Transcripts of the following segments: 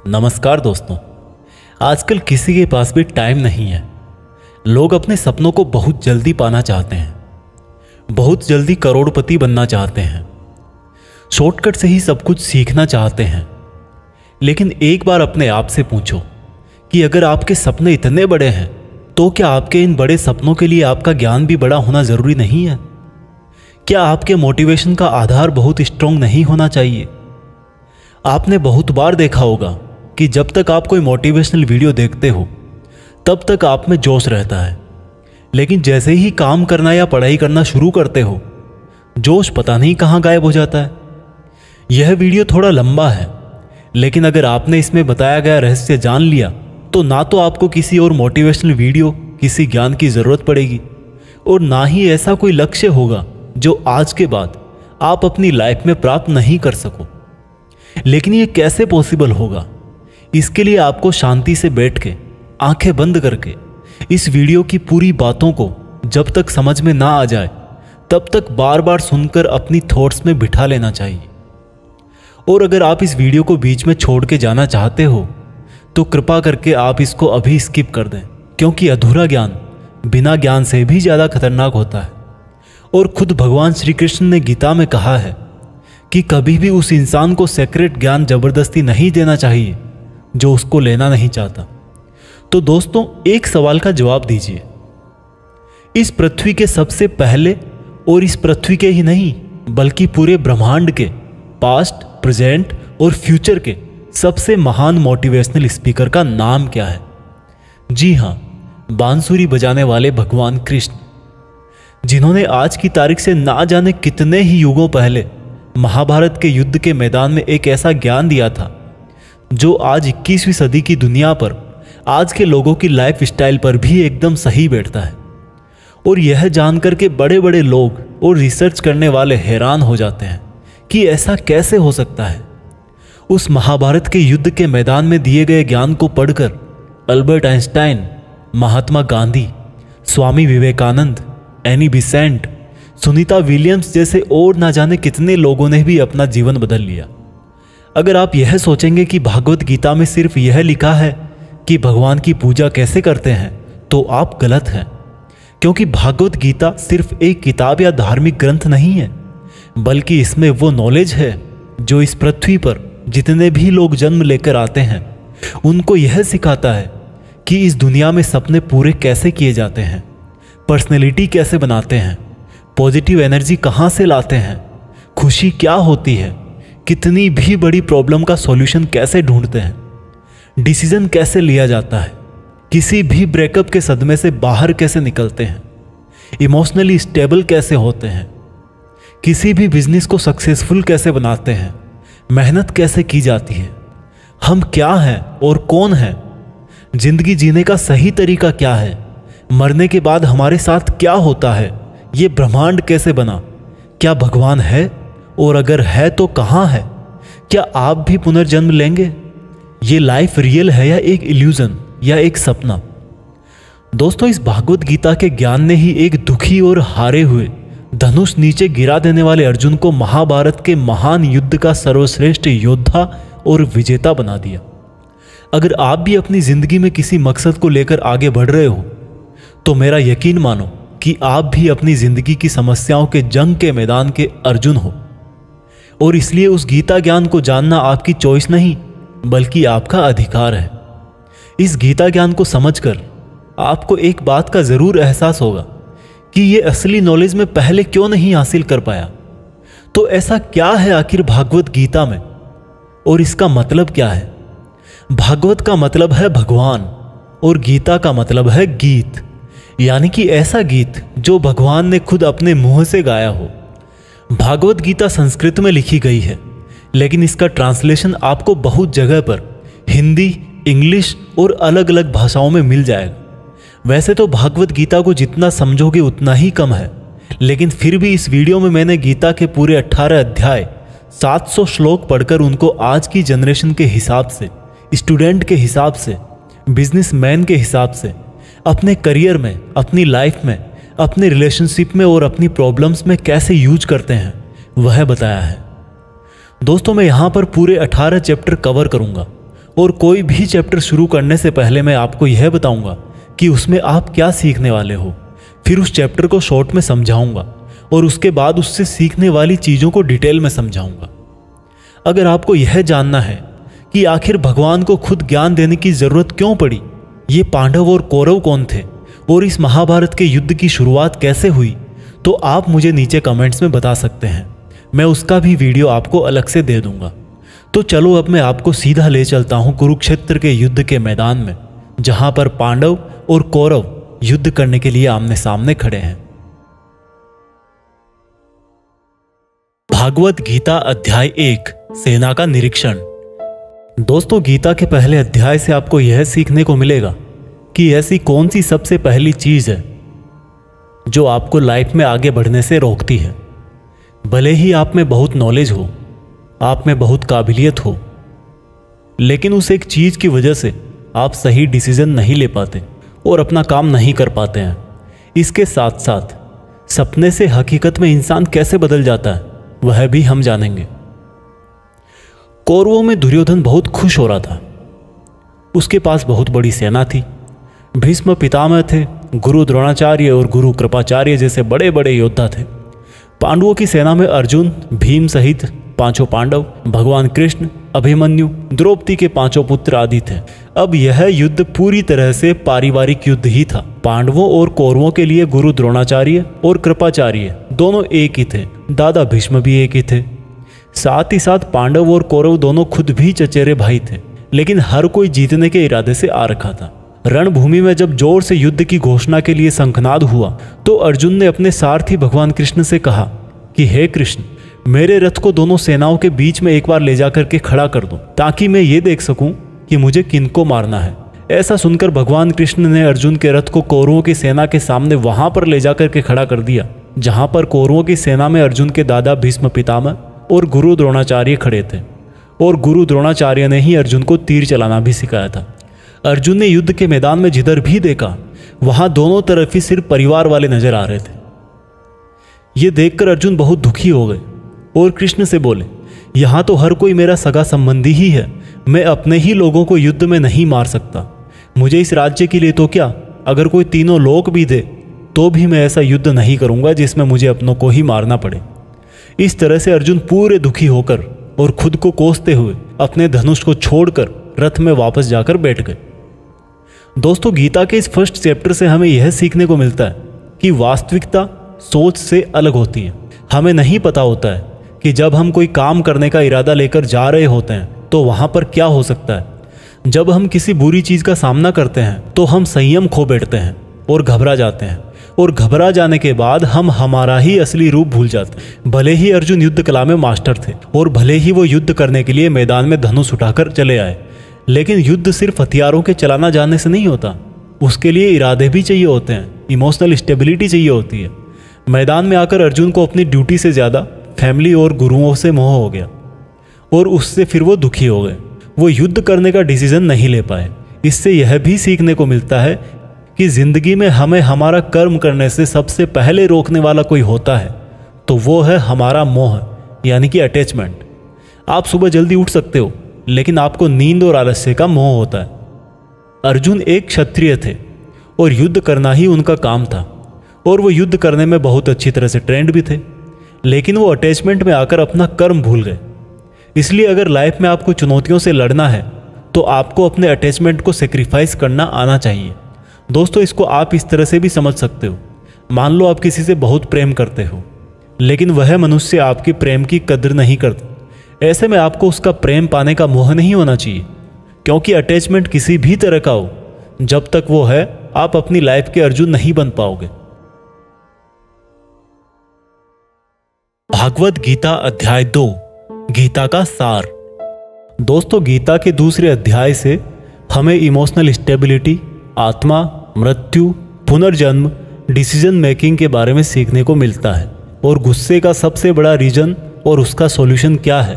नमस्कार दोस्तों। आजकल किसी के पास भी टाइम नहीं है। लोग अपने सपनों को बहुत जल्दी पाना चाहते हैं, बहुत जल्दी करोड़पति बनना चाहते हैं, शॉर्टकट से ही सब कुछ सीखना चाहते हैं। लेकिन एक बार अपने आप से पूछो कि अगर आपके सपने इतने बड़े हैं तो क्या आपके इन बड़े सपनों के लिए आपका ज्ञान भी बड़ा होना ज़रूरी नहीं है? क्या आपके मोटिवेशन का आधार बहुत स्ट्रॉन्ग नहीं होना चाहिए? आपने बहुत बार देखा होगा कि जब तक आप कोई मोटिवेशनल वीडियो देखते हो तब तक आप में जोश रहता है, लेकिन जैसे ही काम करना या पढ़ाई करना शुरू करते हो जोश पता नहीं कहाँ गायब हो जाता है। यह वीडियो थोड़ा लंबा है, लेकिन अगर आपने इसमें बताया गया रहस्य जान लिया तो ना तो आपको किसी और मोटिवेशनल वीडियो, किसी ज्ञान की ज़रूरत पड़ेगी और ना ही ऐसा कोई लक्ष्य होगा जो आज के बाद आप अपनी लाइफ में प्राप्त नहीं कर सको। लेकिन ये कैसे पॉसिबल होगा? इसके लिए आपको शांति से बैठ के, आंखें बंद करके इस वीडियो की पूरी बातों को जब तक समझ में ना आ जाए तब तक बार बार सुनकर अपनी थॉट्स में बिठा लेना चाहिए। और अगर आप इस वीडियो को बीच में छोड़ के जाना चाहते हो तो कृपा करके आप इसको अभी स्किप कर दें, क्योंकि अधूरा ज्ञान बिना ज्ञान से भी ज़्यादा खतरनाक होता है। और खुद भगवान श्री कृष्ण ने गीता में कहा है कि कभी भी उस इंसान को सेक्रेट ज्ञान जबरदस्ती नहीं देना चाहिए जो उसको लेना नहीं चाहता। तो दोस्तों, एक सवाल का जवाब दीजिए। इस पृथ्वी के सबसे पहले और इस पृथ्वी के ही नहीं बल्कि पूरे ब्रह्मांड के पास्ट, प्रेजेंट और फ्यूचर के सबसे महान मोटिवेशनल स्पीकर का नाम क्या है? जी हाँ, बांसुरी बजाने वाले भगवान कृष्ण, जिन्होंने आज की तारीख से ना जाने कितने ही युगों पहले महाभारत के युद्ध के मैदान में एक ऐसा ज्ञान दिया था जो आज 21वीं सदी की दुनिया पर, आज के लोगों की लाइफ स्टाइल पर भी एकदम सही बैठता है। और यह जानकर के बड़े बड़े लोग और रिसर्च करने वाले हैरान हो जाते हैं कि ऐसा कैसे हो सकता है। उस महाभारत के युद्ध के मैदान में दिए गए ज्ञान को पढ़कर Albert Einstein, Mahatma Gandhi, Swami Vivekananda, Annie Besant, Sunita Williams जैसे और ना जाने कितने लोगों ने भी अपना जीवन बदल लिया। अगर आप यह सोचेंगे कि भागवत गीता में सिर्फ यह लिखा है कि भगवान की पूजा कैसे करते हैं तो आप गलत हैं, क्योंकि भागवत गीता सिर्फ एक किताब या धार्मिक ग्रंथ नहीं है, बल्कि इसमें वो नॉलेज है जो इस पृथ्वी पर जितने भी लोग जन्म लेकर आते हैं उनको यह सिखाता है कि इस दुनिया में सपने पूरे कैसे किए जाते हैं, पर्सनैलिटी कैसे बनाते हैं, पॉजिटिव एनर्जी कहाँ से लाते हैं, खुशी क्या होती है, कितनी भी बड़ी प्रॉब्लम का सॉल्यूशन कैसे ढूंढते हैं, डिसीजन कैसे लिया जाता है, किसी भी ब्रेकअप के सदमे से बाहर कैसे निकलते हैं, इमोशनली स्टेबल कैसे होते हैं, किसी भी बिजनेस को सक्सेसफुल कैसे बनाते हैं, मेहनत कैसे की जाती है, हम क्या हैं और कौन हैं, जिंदगी जीने का सही तरीका क्या है, मरने के बाद हमारे साथ क्या होता है, ये ब्रह्मांड कैसे बना, क्या भगवान है और अगर है तो कहाँ है, क्या आप भी पुनर्जन्म लेंगे, ये लाइफ रियल है या एक इल्यूजन या एक सपना। दोस्तों, इस भागवत गीता के ज्ञान ने ही एक दुखी और हारे हुए, धनुष नीचे गिरा देने वाले अर्जुन को महाभारत के महान युद्ध का सर्वश्रेष्ठ योद्धा और विजेता बना दिया। अगर आप भी अपनी जिंदगी में किसी मकसद को लेकर आगे बढ़ रहे हो तो मेरा यकीन मानो कि आप भी अपनी जिंदगी की समस्याओं के जंग के मैदान के अर्जुन हो। और इसलिए उस गीता ज्ञान को जानना आपकी चॉइस नहीं बल्कि आपका अधिकार है। इस गीता ज्ञान को समझकर आपको एक बात का जरूर एहसास होगा कि ये असली नॉलेज में पहले क्यों नहीं हासिल कर पाया। तो ऐसा क्या है आखिर भागवत गीता में और इसका मतलब क्या है? भागवत का मतलब है भगवान और गीता का मतलब है गीत, यानी कि ऐसा गीत जो भगवान ने खुद अपने मुंह से गाया हो। भागवत गीता संस्कृत में लिखी गई है, लेकिन इसका ट्रांसलेशन आपको बहुत जगह पर हिंदी, इंग्लिश और अलग अलग भाषाओं में मिल जाएगा। वैसे तो भागवत गीता को जितना समझोगे उतना ही कम है, लेकिन फिर भी इस वीडियो में मैंने गीता के पूरे 18 अध्याय, 700 श्लोक पढ़कर उनको आज की जनरेशन के हिसाब से, स्टूडेंट के हिसाब से, बिजनेसमैन के हिसाब से, अपने करियर में, अपनी लाइफ में, अपने रिलेशनशिप में और अपनी प्रॉब्लम्स में कैसे यूज करते हैं वह बताया है। दोस्तों, मैं यहाँ पर पूरे 18 चैप्टर कवर करूँगा और कोई भी चैप्टर शुरू करने से पहले मैं आपको यह बताऊंगा कि उसमें आप क्या सीखने वाले हो। फिर उस चैप्टर को शॉर्ट में समझाऊंगा और उसके बाद उससे सीखने वाली चीज़ों को डिटेल में समझाऊंगा। अगर आपको यह जानना है कि आखिर भगवान को खुद ज्ञान देने की ज़रूरत क्यों पड़ी, ये पांडव और कौरव कौन थे और इस महाभारत के युद्ध की शुरुआत कैसे हुई, तो आप मुझे नीचे कमेंट्स में बता सकते हैं। मैं उसका भी वीडियो आपको अलग से दे दूंगा। तो चलो अब मैं आपको सीधा ले चलता हूं कुरुक्षेत्र के युद्ध के मैदान में, जहां पर पांडव और कौरव युद्ध करने के लिए आमने सामने खड़े हैं। भागवत गीता अध्याय 1 सेना का निरीक्षण। दोस्तों, गीता के पहले अध्याय से आपको यह सीखने को मिलेगा कि ऐसी कौन सी सबसे पहली चीज है जो आपको लाइफ में आगे बढ़ने से रोकती है। भले ही आप में बहुत नॉलेज हो, आप में बहुत काबिलियत हो, लेकिन उस एक चीज की वजह से आप सही डिसीजन नहीं ले पाते और अपना काम नहीं कर पाते हैं। इसके साथ साथ सपने से हकीकत में इंसान कैसे बदल जाता है वह भी हम जानेंगे। कौरवों में दुर्योधन बहुत खुश हो रहा था। उसके पास बहुत बड़ी सेना थी। भीष्म पितामह थे, गुरु द्रोणाचार्य और गुरु कृपाचार्य जैसे बड़े बड़े योद्धा थे। पांडवों की सेना में अर्जुन, भीम सहित 5 पांडव, भगवान कृष्ण, अभिमन्यु, द्रौपदी के 5 पुत्र आदि थे। अब यह युद्ध पूरी तरह से पारिवारिक युद्ध ही था। पांडवों और कौरवों के लिए गुरु द्रोणाचार्य और कृपाचार्य दोनों एक ही थे। दादा भीष्म भी एक ही थे। साथ ही साथ पांडव और कौरव दोनों खुद भी चचेरे भाई थे, लेकिन हर कोई जीतने के इरादे से आ रखा था। रणभूमि में जब जोर से युद्ध की घोषणा के लिए शंखनाद हुआ तो अर्जुन ने अपने सारथी भगवान कृष्ण से कहा कि हे कृष्ण, मेरे रथ को दोनों सेनाओं के बीच में एक बार ले जाकर के खड़ा कर दो, ताकि मैं ये देख सकूं कि मुझे किनको मारना है। ऐसा सुनकर भगवान कृष्ण ने अर्जुन के रथ को कौरवों की सेना के सामने वहां पर ले जाकर के खड़ा कर दिया, जहां पर कौरवों की सेना में अर्जुन के दादा भीष्म पितामह और गुरु द्रोणाचार्य खड़े थे। और गुरु द्रोणाचार्य ने ही अर्जुन को तीर चलाना भी सिखाया था। अर्जुन ने युद्ध के मैदान में जिधर भी देखा वहां दोनों तरफ ही सिर्फ परिवार वाले नजर आ रहे थे। ये देखकर अर्जुन बहुत दुखी हो गए और कृष्ण से बोले, यहां तो हर कोई मेरा सगा संबंधी ही है, मैं अपने ही लोगों को युद्ध में नहीं मार सकता। मुझे इस राज्य के लिए तो क्या, अगर कोई तीनों लोक भी दे तो भी मैं ऐसा युद्ध नहीं करूंगा जिसमें मुझे अपनों को ही मारना पड़े। इस तरह से अर्जुन पूरे दुखी होकर और खुद को कोसते हुए अपने धनुष को छोड़कर रथ में वापस जाकर बैठ गए। दोस्तों, गीता के इस फर्स्ट चैप्टर से हमें यह सीखने को मिलता है कि वास्तविकता सोच से अलग होती है। हमें नहीं पता होता है कि जब हम कोई काम करने का इरादा लेकर जा रहे होते हैं तो वहां पर क्या हो सकता है। जब हम किसी बुरी चीज का सामना करते हैं तो हम संयम खो बैठते हैं और घबरा जाते हैं, और घबरा जाने के बाद हम हमारा ही असली रूप भूल जाते हैं। भले ही अर्जुन युद्ध कला में मास्टर थे और भले ही वो युद्ध करने के लिए मैदान में धनुष उठाकर चले आए, लेकिन युद्ध सिर्फ हथियारों के चलाना जानने से नहीं होता। उसके लिए इरादे भी चाहिए होते हैं, इमोशनल स्टेबिलिटी चाहिए होती है। मैदान में आकर अर्जुन को अपनी ड्यूटी से ज़्यादा फैमिली और गुरुओं से मोह हो गया और उससे फिर वो दुखी हो गए। वो युद्ध करने का डिसीजन नहीं ले पाए। इससे यह भी सीखने को मिलता है कि जिंदगी में हमें हमारा कर्म करने से सबसे पहले रोकने वाला कोई होता है तो वो है हमारा मोह, यानी कि अटैचमेंट। आप सुबह जल्दी उठ सकते हो, लेकिन आपको नींद और आलस्य का मोह होता है। अर्जुन एक क्षत्रिय थे और युद्ध करना ही उनका काम था, और वो युद्ध करने में बहुत अच्छी तरह से ट्रेंड भी थे, लेकिन वो अटैचमेंट में आकर अपना कर्म भूल गए। इसलिए अगर लाइफ में आपको चुनौतियों से लड़ना है तो आपको अपने अटैचमेंट को सेक्रीफाइस करना आना चाहिए। दोस्तों, इसको आप इस तरह से भी समझ सकते हो। मान लो आप किसी से बहुत प्रेम करते हो, लेकिन वह मनुष्य आपकी प्रेम की कदर नहीं करता। ऐसे में आपको उसका प्रेम पाने का मोह नहीं होना चाहिए, क्योंकि अटैचमेंट किसी भी तरह का हो, जब तक वो है आप अपनी लाइफ के अर्जुन नहीं बन पाओगे। भागवत गीता अध्याय 2 गीता का सार। दोस्तों, गीता के दूसरे अध्याय से हमें इमोशनल स्टेबिलिटी, आत्मा, मृत्यु, पुनर्जन्म, डिसीजन मेकिंग के बारे में सीखने को मिलता है, और गुस्से का सबसे बड़ा रीजन और उसका सॉल्यूशन क्या है,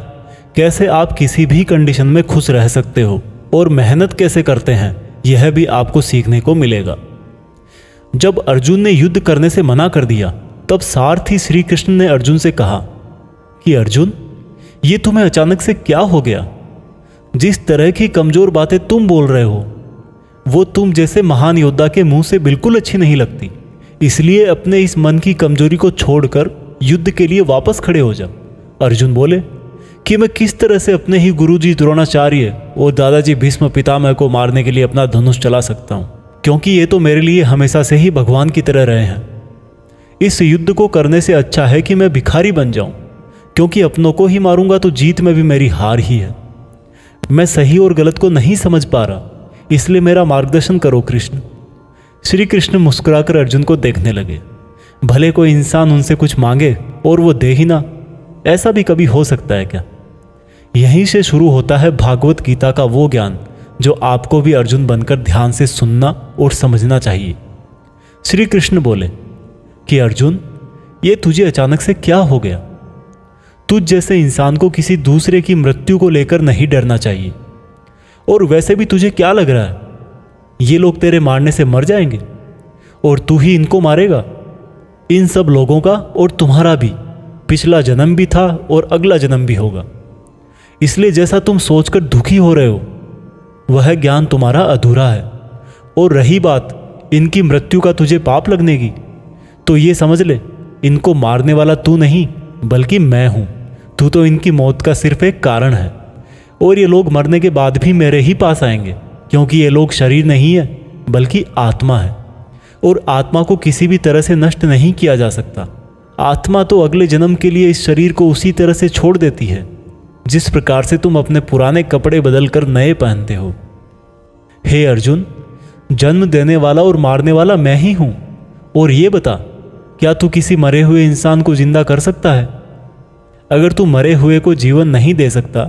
कैसे आप किसी भी कंडीशन में खुश रह सकते हो, और मेहनत कैसे करते हैं, यह भी आपको सीखने को मिलेगा। जब अर्जुन ने युद्ध करने से मना कर दिया तब सारथी श्री कृष्ण ने अर्जुन से कहा कि अर्जुन, ये तुम्हें अचानक से क्या हो गया? जिस तरह की कमजोर बातें तुम बोल रहे हो वो तुम जैसे महान योद्धा के मुंह से बिल्कुल अच्छी नहीं लगती। इसलिए अपने इस मन की कमजोरी को छोड़कर युद्ध के लिए वापस खड़े हो जा। अर्जुन बोले कि मैं किस तरह से अपने ही गुरुजी द्रोणाचार्य और दादाजी भीष्म पितामह को मारने के लिए अपना धनुष चला सकता हूँ, क्योंकि ये तो मेरे लिए हमेशा से ही भगवान की तरह रहे हैं। इस युद्ध को करने से अच्छा है कि मैं भिखारी बन जाऊं, क्योंकि अपनों को ही मारूंगा तो जीत में भी मेरी हार ही है। मैं सही और गलत को नहीं समझ पा रहा, इसलिए मेरा मार्गदर्शन करो कृष्ण। श्री कृष्ण मुस्कुराकर अर्जुन को देखने लगे। भले कोई इंसान उनसे कुछ मांगे और वो दे ही ना, ऐसा भी कभी हो सकता है क्या? यहीं से शुरू होता है भागवत गीता का वो ज्ञान जो आपको भी अर्जुन बनकर ध्यान से सुनना और समझना चाहिए। श्री कृष्ण बोले कि अर्जुन, ये तुझे अचानक से क्या हो गया? तुझ जैसे इंसान को किसी दूसरे की मृत्यु को लेकर नहीं डरना चाहिए। और वैसे भी तुझे क्या लग रहा है, ये लोग तेरे मारने से मर जाएंगे और तू ही इनको मारेगा? इन सब लोगों का और तुम्हारा भी पिछला जन्म भी था और अगला जन्म भी होगा। इसलिए जैसा तुम सोचकर दुखी हो रहे हो वह ज्ञान तुम्हारा अधूरा है। और रही बात इनकी मृत्यु का तुझे पाप लगने की, तो ये समझ ले, इनको मारने वाला तू नहीं बल्कि मैं हूं। तू तो इनकी मौत का सिर्फ एक कारण है, और ये लोग मरने के बाद भी मेरे ही पास आएंगे, क्योंकि ये लोग शरीर नहीं है बल्कि आत्मा है, और आत्मा को किसी भी तरह से नष्ट नहीं किया जा सकता। आत्मा तो अगले जन्म के लिए इस शरीर को उसी तरह से छोड़ देती है जिस प्रकार से तुम अपने पुराने कपड़े बदलकर नए पहनते हो। हे अर्जुन, जन्म देने वाला और मारने वाला मैं ही हूं। और ये बता, क्या तू किसी मरे हुए इंसान को जिंदा कर सकता है? अगर तू मरे हुए को जीवन नहीं दे सकता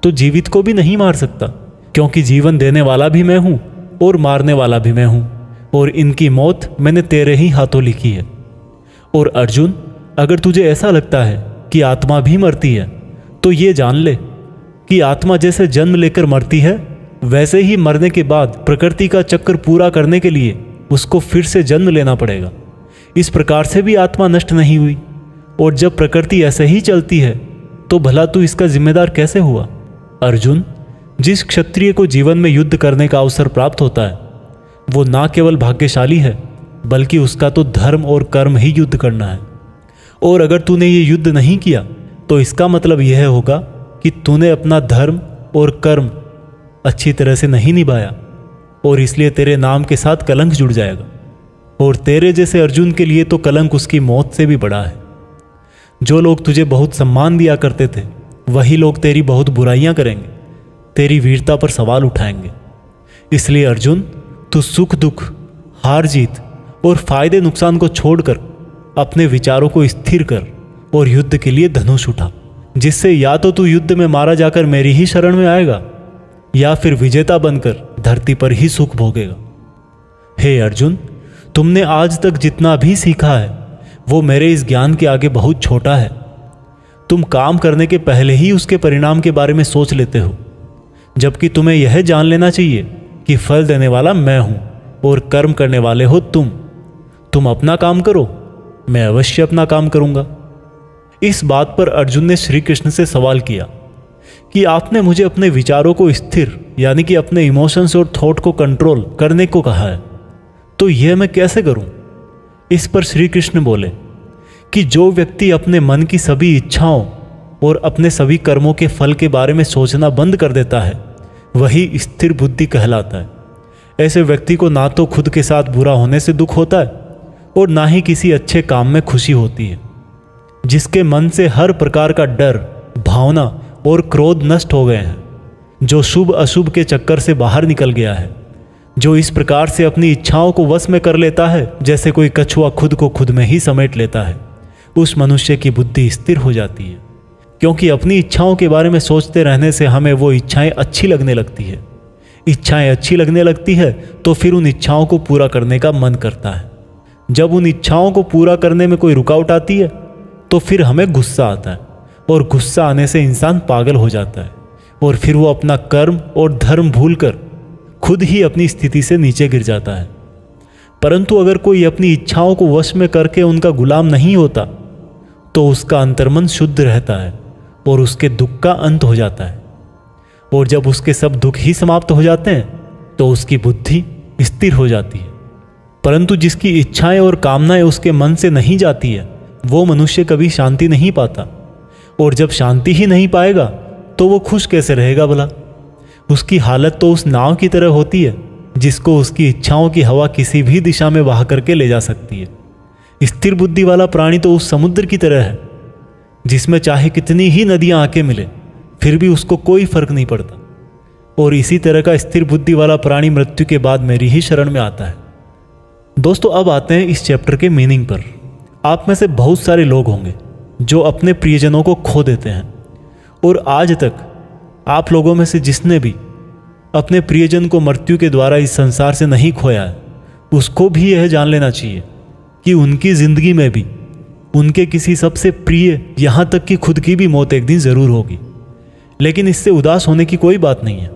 तो जीवित को भी नहीं मार सकता, क्योंकि जीवन देने वाला भी मैं हूं और मारने वाला भी मैं हूं, और इनकी मौत मैंने तेरे ही हाथों लिखी है। और अर्जुन, अगर तुझे ऐसा लगता है कि आत्मा भी मरती है तो ये जान ले कि आत्मा जैसे जन्म लेकर मरती है वैसे ही मरने के बाद प्रकृति का चक्र पूरा करने के लिए उसको फिर से जन्म लेना पड़ेगा। इस प्रकार से भी आत्मा नष्ट नहीं हुई। और जब प्रकृति ऐसे ही चलती है तो भला तू इसका जिम्मेदार कैसे हुआ? अर्जुन, जिस क्षत्रिय को जीवन में युद्ध करने का अवसर प्राप्त होता है वो ना केवल भाग्यशाली है बल्कि उसका तो धर्म और कर्म ही युद्ध करना है। और अगर तूने ये युद्ध नहीं किया तो इसका मतलब यह होगा कि तूने अपना धर्म और कर्म अच्छी तरह से नहीं निभाया, और इसलिए तेरे नाम के साथ कलंक जुड़ जाएगा। और तेरे जैसे अर्जुन के लिए तो कलंक उसकी मौत से भी बड़ा है। जो लोग तुझे बहुत सम्मान दिया करते थे वही लोग तेरी बहुत बुराइयां करेंगे, तेरी वीरता पर सवाल उठाएंगे। इसलिए अर्जुन, तू सुख दुख, हार जीत और फायदे नुकसान को छोड़कर अपने विचारों को स्थिर कर और युद्ध के लिए धनुष उठा, जिससे या तो तू युद्ध में मारा जाकर मेरी ही शरण में आएगा या फिर विजेता बनकर धरती पर ही सुख भोगेगा। हे अर्जुन, तुमने आज तक जितना भी सीखा है वो मेरे इस ज्ञान के आगे बहुत छोटा है। तुम काम करने के पहले ही उसके परिणाम के बारे में सोच लेते हो, जबकि तुम्हें यह जान लेना चाहिए कि फल देने वाला मैं हूं और कर्म करने वाले हो तुम। तुम अपना काम करो, मैं अवश्य अपना काम करूंगा। इस बात पर अर्जुन ने श्री कृष्ण से सवाल किया कि आपने मुझे अपने विचारों को स्थिर यानी कि अपने इमोशंस और थॉट को कंट्रोल करने को कहा है, तो यह मैं कैसे करूं? इस पर श्री कृष्ण बोले कि जो व्यक्ति अपने मन की सभी इच्छाओं और अपने सभी कर्मों के फल के बारे में सोचना बंद कर देता है वही स्थिर बुद्धि कहलाता है। ऐसे व्यक्ति को ना तो खुद के साथ बुरा होने से दुख होता है और ना ही किसी अच्छे काम में खुशी होती है। जिसके मन से हर प्रकार का डर, भावना और क्रोध नष्ट हो गए हैं, जो शुभ अशुभ के चक्कर से बाहर निकल गया है, जो इस प्रकार से अपनी इच्छाओं को वश में कर लेता है जैसे कोई कछुआ खुद को खुद में ही समेट लेता है, उस मनुष्य की बुद्धि स्थिर हो जाती है। क्योंकि अपनी इच्छाओं के बारे में सोचते रहने से हमें वो इच्छाएं अच्छी लगने लगती है। इच्छाएं अच्छी लगने लगती है तो फिर उन इच्छाओं को पूरा करने का मन करता है। जब उन इच्छाओं को पूरा करने में कोई रुकावट आती है तो फिर हमें गुस्सा आता है, और गुस्सा आने से इंसान पागल हो जाता है और फिर वो अपना कर्म और धर्म भूलकर खुद ही अपनी स्थिति से नीचे गिर जाता है। परंतु अगर कोई अपनी इच्छाओं को वश में करके उनका गुलाम नहीं होता तो उसका अंतर्मन शुद्ध रहता है और उसके दुख का अंत हो जाता है। और जब उसके सब दुख ही समाप्त हो जाते हैं तो उसकी बुद्धि स्थिर हो जाती है। परंतु जिसकी इच्छाएं और कामनाएं उसके मन से नहीं जाती है, वो मनुष्य कभी शांति नहीं पाता। और जब शांति ही नहीं पाएगा तो वो खुश कैसे रहेगा भला? उसकी हालत तो उस नाव की तरह होती है जिसको उसकी इच्छाओं की हवा किसी भी दिशा में बहा करके ले जा सकती है। स्थिर बुद्धि वाला प्राणी तो उस समुद्र की तरह है जिसमें चाहे कितनी ही नदियां आके मिले फिर भी उसको कोई फर्क नहीं पड़ता। और इसी तरह का स्थिर बुद्धि वाला प्राणी मृत्यु के बाद मेरी ही शरण में आता है। दोस्तों, अब आते हैं इस चैप्टर के मीनिंग पर। आप में से बहुत सारे लोग होंगे जो अपने प्रियजनों को खो देते हैं, और आज तक आप लोगों में से जिसने भी अपने प्रियजन को मृत्यु के द्वारा इस संसार से नहीं खोया है, उसको भी यह जान लेना चाहिए कि उनकी जिंदगी में भी उनके किसी सबसे प्रिय, यहाँ तक कि खुद की भी मौत एक दिन जरूर होगी। लेकिन इससे उदास होने की कोई बात नहीं है,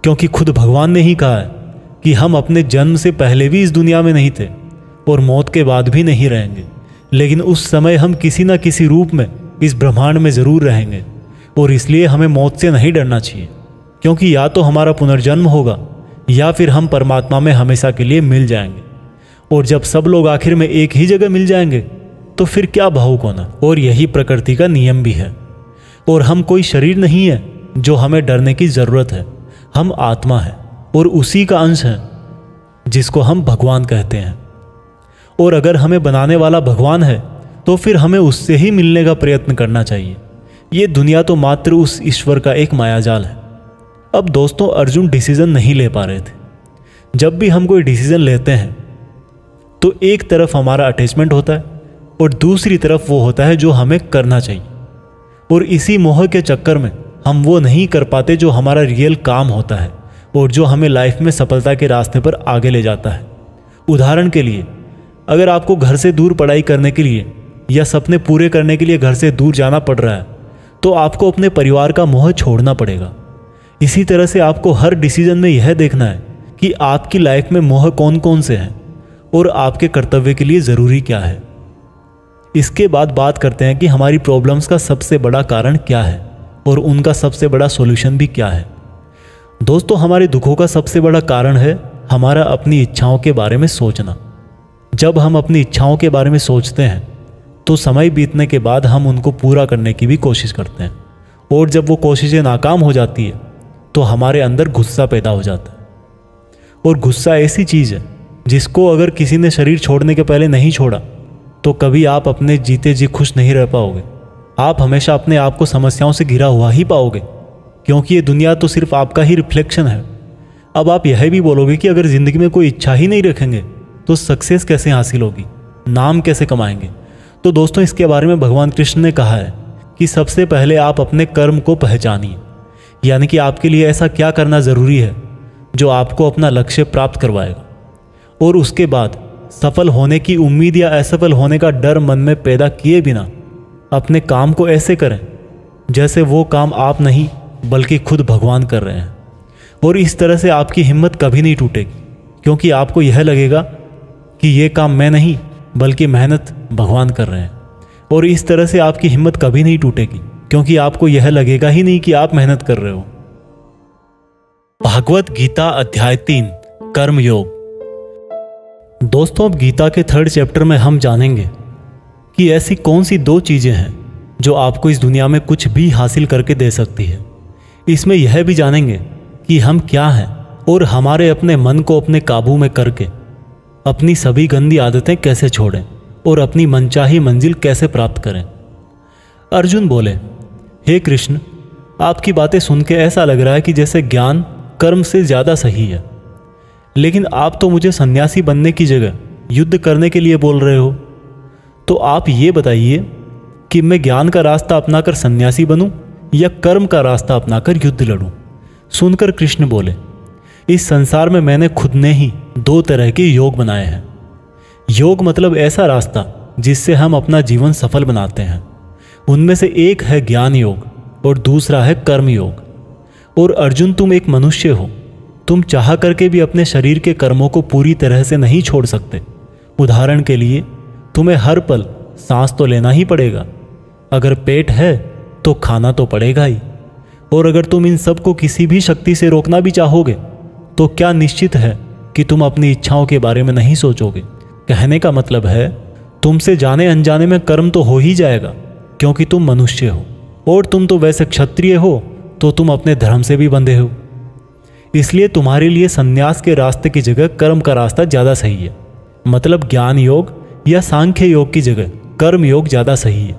क्योंकि खुद भगवान ने ही कहा है कि हम अपने जन्म से पहले भी इस दुनिया में नहीं थे और मौत के बाद भी नहीं रहेंगे, लेकिन उस समय हम किसी न किसी रूप में इस ब्रह्मांड में जरूर रहेंगे। और इसलिए हमें मौत से नहीं डरना चाहिए, क्योंकि या तो हमारा पुनर्जन्म होगा या फिर हम परमात्मा में हमेशा के लिए मिल जाएंगे। और जब सब लोग आखिर में एक ही जगह मिल जाएंगे तो फिर क्या भावुक होना। और यही प्रकृति का नियम भी है। और हम कोई शरीर नहीं है जो हमें डरने की जरूरत है। हम आत्मा है और उसी का अंश है जिसको हम भगवान कहते हैं। और अगर हमें बनाने वाला भगवान है तो फिर हमें उससे ही मिलने का प्रयत्न करना चाहिए। ये दुनिया तो मात्र उस ईश्वर का एक मायाजाल है। अब दोस्तों, अर्जुन डिसीजन नहीं ले पा रहे थे। जब भी हम कोई डिसीजन लेते हैं तो एक तरफ हमारा अटैचमेंट होता है और दूसरी तरफ वो होता है जो हमें करना चाहिए। और इसी मोह के चक्कर में हम वो नहीं कर पाते जो हमारा रियल काम होता है और जो हमें लाइफ में सफलता के रास्ते पर आगे ले जाता है। उदाहरण के लिए, अगर आपको घर से दूर पढ़ाई करने के लिए या सपने पूरे करने के लिए घर से दूर जाना पड़ रहा है तो आपको अपने परिवार का मोह छोड़ना पड़ेगा। इसी तरह से आपको हर डिसीजन में यह देखना है कि आपकी लाइफ में मोह कौन कौन से हैं और आपके कर्तव्य के लिए ज़रूरी क्या है। इसके बाद बात करते हैं कि हमारी प्रॉब्लम्स का सबसे बड़ा कारण क्या है और उनका सबसे बड़ा सॉल्यूशन भी क्या है। दोस्तों, हमारे दुखों का सबसे बड़ा कारण है हमारा अपनी इच्छाओं के बारे में सोचना। जब हम अपनी इच्छाओं के बारे में सोचते हैं तो समय बीतने के बाद हम उनको पूरा करने की भी कोशिश करते हैं, और जब वो कोशिशें नाकाम हो जाती है तो हमारे अंदर गुस्सा पैदा हो जाता है। और गुस्सा ऐसी चीज़ है जिसको अगर किसी ने शरीर छोड़ने के पहले नहीं छोड़ा तो कभी आप अपने जीते जी खुश नहीं रह पाओगे। आप हमेशा अपने आप को समस्याओं से घिरा हुआ ही पाओगे, क्योंकि ये दुनिया तो सिर्फ आपका ही रिफ्लेक्शन है। अब आप यह भी बोलोगे कि अगर ज़िंदगी में कोई इच्छा ही नहीं रखेंगे तो सक्सेस कैसे हासिल होगी, नाम कैसे कमाएंगे। तो दोस्तों, इसके बारे में भगवान कृष्ण ने कहा है कि सबसे पहले आप अपने कर्म को पहचानिए, यानी कि आपके लिए ऐसा क्या करना ज़रूरी है जो आपको अपना लक्ष्य प्राप्त करवाएगा। और उसके बाद सफल होने की उम्मीद या असफल होने का डर मन में पैदा किए बिना अपने काम को ऐसे करें जैसे वो काम आप नहीं बल्कि खुद भगवान कर रहे हैं। और इस तरह से आपकी हिम्मत कभी नहीं टूटेगी, क्योंकि आपको यह लगेगा कि ये काम मैं नहीं बल्कि मेहनत भगवान कर रहे हैं। और इस तरह से आपकी हिम्मत कभी नहीं टूटेगी, क्योंकि आपको यह लगेगा ही नहीं कि आप मेहनत कर रहे हो। भागवत गीता अध्याय 3 कर्म योग। दोस्तों, अब गीता के 3rd चैप्टर में हम जानेंगे कि ऐसी कौन सी 2 चीजें हैं जो आपको इस दुनिया में कुछ भी हासिल करके दे सकती है। इसमें यह भी जानेंगे कि हम क्या हैं और हमारे अपने मन को अपने काबू में करके अपनी सभी गंदी आदतें कैसे छोड़ें और अपनी मनचाही मंजिल कैसे प्राप्त करें। अर्जुन बोले, हे कृष्ण, आपकी बातें सुन के ऐसा लग रहा है कि जैसे ज्ञान कर्म से ज़्यादा सही है, लेकिन आप तो मुझे सन्यासी बनने की जगह युद्ध करने के लिए बोल रहे हो। तो आप ये बताइए कि मैं ज्ञान का रास्ता अपनाकर सन्यासी बनूं या कर्म का रास्ता अपनाकर युद्ध लड़ूं। सुनकर कृष्ण बोले, इस संसार में मैंने खुद ने ही 2 तरह के योग बनाए हैं। योग मतलब ऐसा रास्ता जिससे हम अपना जीवन सफल बनाते हैं। उनमें से एक है ज्ञान योग और दूसरा है कर्म योग। और अर्जुन, तुम एक मनुष्य हो, तुम चाह करके भी अपने शरीर के कर्मों को पूरी तरह से नहीं छोड़ सकते। उदाहरण के लिए, तुम्हें हर पल सांस तो लेना ही पड़ेगा। अगर पेट है तो खाना तो पड़ेगा ही। और अगर तुम इन सब को किसी भी शक्ति से रोकना भी चाहोगे तो क्या निश्चित है कि तुम अपनी इच्छाओं के बारे में नहीं सोचोगे। कहने का मतलब है तुमसे जाने अनजाने में कर्म तो हो ही जाएगा, क्योंकि तुम मनुष्य हो और तुम तो वैसे क्षत्रिय हो तो तुम अपने धर्म से भी बंधे हो। इसलिए तुम्हारे लिए संन्यास के रास्ते की जगह कर्म का रास्ता ज़्यादा सही है। मतलब ज्ञान योग या सांख्य योग की जगह कर्म योग ज़्यादा सही है।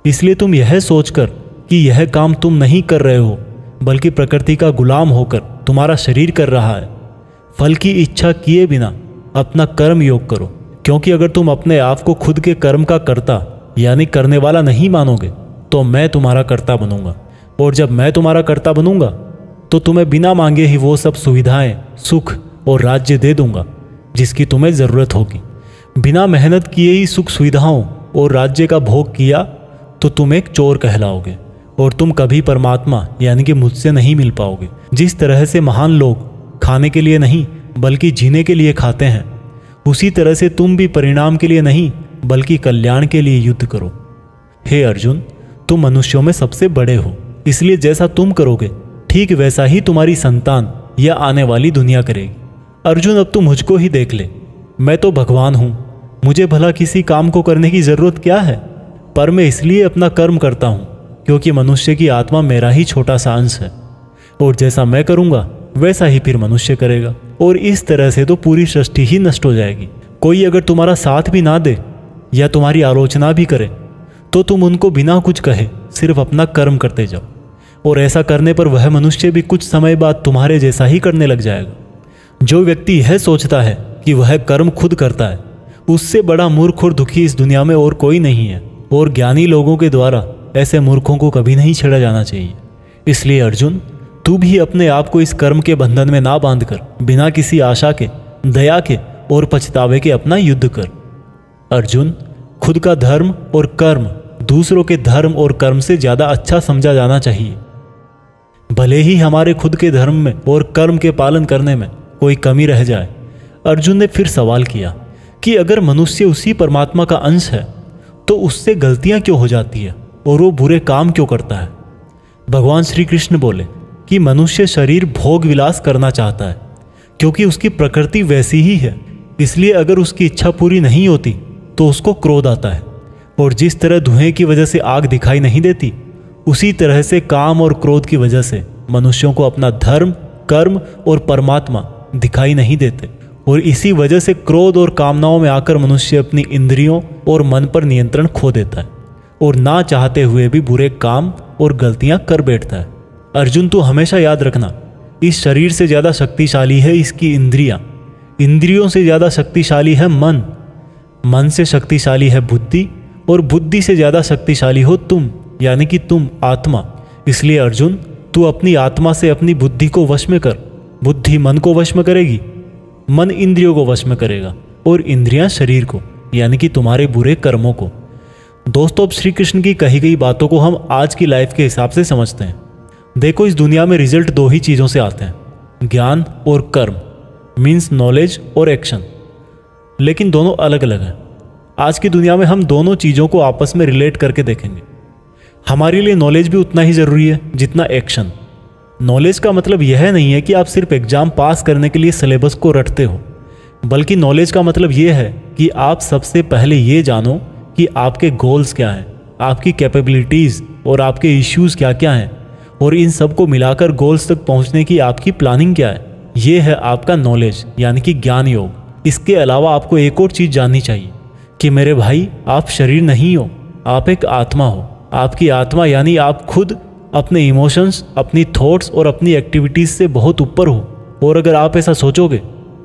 इसलिए तुम यह सोचकर कि यह काम तुम नहीं कर रहे हो बल्कि प्रकृति का गुलाम होकर तुम्हारा शरीर कर रहा है, फल की इच्छा किए बिना अपना कर्म योग करो। क्योंकि अगर तुम अपने आप को खुद के कर्म का कर्ता यानी करने वाला नहीं मानोगे तो मैं तुम्हारा कर्ता बनूंगा, और जब मैं तुम्हारा कर्ता बनूंगा तो तुम्हें बिना मांगे ही वो सब सुविधाएं, सुख और राज्य दे दूंगा जिसकी तुम्हें ज़रूरत होगी। बिना मेहनत किए ही सुख सुविधाओं और राज्य का भोग किया तो तुम एक चोर कहलाओगे और तुम कभी परमात्मा यानी कि मुझसे नहीं मिल पाओगे। जिस तरह से महान लोग खाने के लिए नहीं बल्कि जीने के लिए खाते हैं, उसी तरह से तुम भी परिणाम के लिए नहीं बल्कि कल्याण के लिए युद्ध करो। हे अर्जुन, तुम मनुष्यों में सबसे बड़े हो, इसलिए जैसा तुम करोगे ठीक वैसा ही तुम्हारी संतान या आने वाली दुनिया करेगी। अर्जुन, अब तू मुझको ही देख ले, मैं तो भगवान हूँ, मुझे भला किसी काम को करने की जरूरत क्या है। पर मैं इसलिए अपना कर्म करता हूँ क्योंकि मनुष्य की आत्मा मेरा ही छोटा सा अंश है, और जैसा मैं करूँगा वैसा ही फिर मनुष्य करेगा, और इस तरह से तो पूरी सृष्टि ही नष्ट हो जाएगी। कोई अगर तुम्हारा साथ भी ना दे या तुम्हारी आलोचना भी करे तो तुम उनको बिना कुछ कहे सिर्फ अपना कर्म करते जाओ, और ऐसा करने पर वह मनुष्य भी कुछ समय बाद तुम्हारे जैसा ही करने लग जाएगा। जो व्यक्ति यह सोचता है कि वह कर्म खुद करता है, उससे बड़ा मूर्ख और दुखी इस दुनिया में और कोई नहीं है, और ज्ञानी लोगों के द्वारा ऐसे मूर्खों को कभी नहीं छेड़ा जाना चाहिए। इसलिए अर्जुन, तू भी अपने आप को इस कर्म के बंधन में ना बांधकर बिना किसी आशा के, दया के और पछतावे के अपना युद्ध कर। अर्जुन, खुद का धर्म और कर्म दूसरों के धर्म और कर्म से ज़्यादा अच्छा समझा जाना चाहिए। भले ही हमारे खुद के धर्म में और कर्म के पालन करने में कोई कमी रह जाए। अर्जुन ने फिर सवाल किया कि अगर मनुष्य उसी परमात्मा का अंश है तो उससे गलतियां क्यों हो जाती है और वो बुरे काम क्यों करता है। भगवान श्री कृष्ण बोले कि मनुष्य शरीर भोग विलास करना चाहता है क्योंकि उसकी प्रकृति वैसी ही है। इसलिए अगर उसकी इच्छा पूरी नहीं होती तो उसको क्रोध आता है, और जिस तरह धुएं की वजह से आग दिखाई नहीं देती, उसी तरह से काम और क्रोध की वजह से मनुष्यों को अपना धर्म, कर्म और परमात्मा दिखाई नहीं देते, और इसी वजह से क्रोध और कामनाओं में आकर मनुष्य अपनी इंद्रियों और मन पर नियंत्रण खो देता है और ना चाहते हुए भी बुरे काम और गलतियां कर बैठता है। अर्जुन, तू हमेशा याद रखना, इस शरीर से ज़्यादा शक्तिशाली है इसकी इंद्रियां, इंद्रियों से ज़्यादा शक्तिशाली है मन, मन से शक्तिशाली है बुद्धि, और बुद्धि से ज़्यादा शक्तिशाली हो तुम यानी कि तुम आत्मा। इसलिए अर्जुन, तू अपनी आत्मा से अपनी बुद्धि को वश में कर। बुद्धि मन को वश में करेगी, मन इंद्रियों को वश में करेगा, और इंद्रियां शरीर को यानी कि तुम्हारे बुरे कर्मों को। दोस्तों, अब श्री कृष्ण की कही गई बातों को हम आज की लाइफ के हिसाब से समझते हैं। देखो, इस दुनिया में रिजल्ट दो ही चीज़ों से आते हैं, ज्ञान और कर्म, मीन्स नॉलेज और एक्शन, लेकिन दोनों अलग अलग हैं। आज की दुनिया में हम दोनों चीज़ों को आपस में रिलेट करके देखेंगे। हमारे लिए नॉलेज भी उतना ही ज़रूरी है जितना एक्शन। नॉलेज का मतलब यह नहीं है कि आप सिर्फ एग्ज़ाम पास करने के लिए सिलेबस को रटते हो, बल्कि नॉलेज का मतलब यह है कि आप सबसे पहले ये जानो कि आपके गोल्स क्या हैं, आपकी कैपेबिलिटीज़ और आपके इश्यूज़ क्या क्या हैं, और इन सब को मिलाकर गोल्स तक पहुंचने की आपकी प्लानिंग क्या है। ये है आपका नॉलेज यानी कि ज्ञान योग। इसके अलावा आपको एक और चीज़ जाननी चाहिए कि मेरे भाई, आप शरीर नहीं हो, आप एक आत्मा हो। आपकी आत्मा यानी आप खुद अपने इमोशंस, अपनी थॉट्स और अपनी एक्टिविटीज़ से बहुत ऊपर हो। और अगर आप ऐसा सोचोगे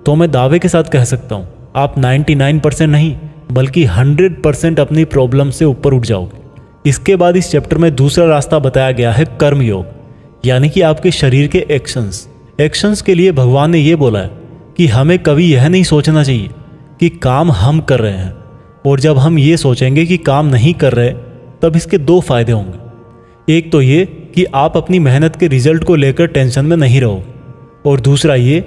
तो मैं दावे के साथ कह सकता हूँ, आप 99% नहीं बल्कि 100% अपनी प्रॉब्लम से ऊपर उठ जाओगे। इसके बाद इस चैप्टर में दूसरा रास्ता बताया गया है कर्म योग, यानी कि आपके शरीर के एक्शंस। एक्शंस के लिए भगवान ने ये बोला है कि हमें कभी यह नहीं सोचना चाहिए कि काम हम कर रहे हैं, और जब हम ये सोचेंगे कि काम नहीं कर रहे तब इसके दो फायदे होंगे। एक तो ये कि आप अपनी मेहनत के रिजल्ट को लेकर टेंशन में नहीं रहोगे, और दूसरा ये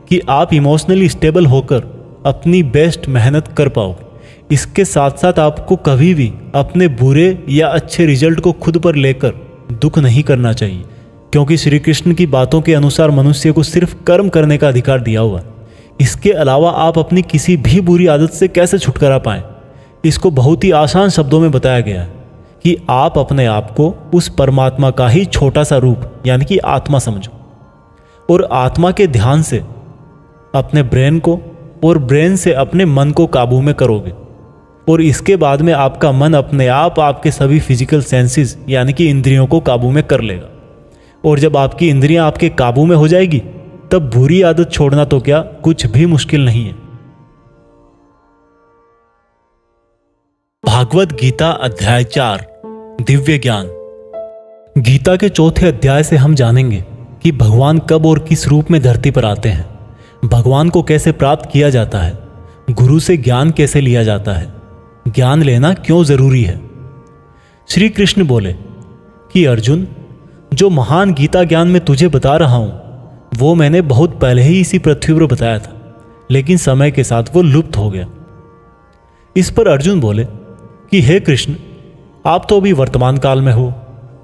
कि आप इमोशनली स्टेबल होकर अपनी बेस्ट मेहनत कर पाओगे। इसके साथ साथ आपको कभी भी अपने बुरे या अच्छे रिजल्ट को खुद पर लेकर दुख नहीं करना चाहिए, क्योंकि श्री कृष्ण की बातों के अनुसार मनुष्य को सिर्फ कर्म करने का अधिकार दिया हुआ है। इसके अलावा आप अपनी किसी भी बुरी आदत से कैसे छुटकारा पाएं, इसको बहुत ही आसान शब्दों में बताया गया है कि आप अपने आप को उस परमात्मा का ही छोटा सा रूप यानी कि आत्मा समझो, और आत्मा के ध्यान से अपने ब्रेन को और ब्रेन से अपने मन को काबू में करोगे, और इसके बाद में आपका मन अपने आप आपके सभी फिजिकल सेंसेस यानी कि इंद्रियों को काबू में कर लेगा। और जब आपकी इंद्रियां आपके काबू में हो जाएगी तब बुरी आदत छोड़ना तो क्या कुछ भी मुश्किल नहीं है। भागवत गीता अध्याय 4 दिव्य ज्ञान। गीता के चौथे अध्याय से हम जानेंगे कि भगवान कब और किस रूप में धरती पर आते हैं, भगवान को कैसे प्राप्त किया जाता है, गुरु से ज्ञान कैसे लिया जाता है, ज्ञान लेना क्यों जरूरी है। श्री कृष्ण बोले कि अर्जुन, जो महान गीता ज्ञान मैं तुझे बता रहा हूं वो मैंने बहुत पहले ही इसी पृथ्वी पर बताया था, लेकिन समय के साथ वो लुप्त हो गया। इस पर अर्जुन बोले कि हे कृष्ण, आप तो अभी वर्तमान काल में हो,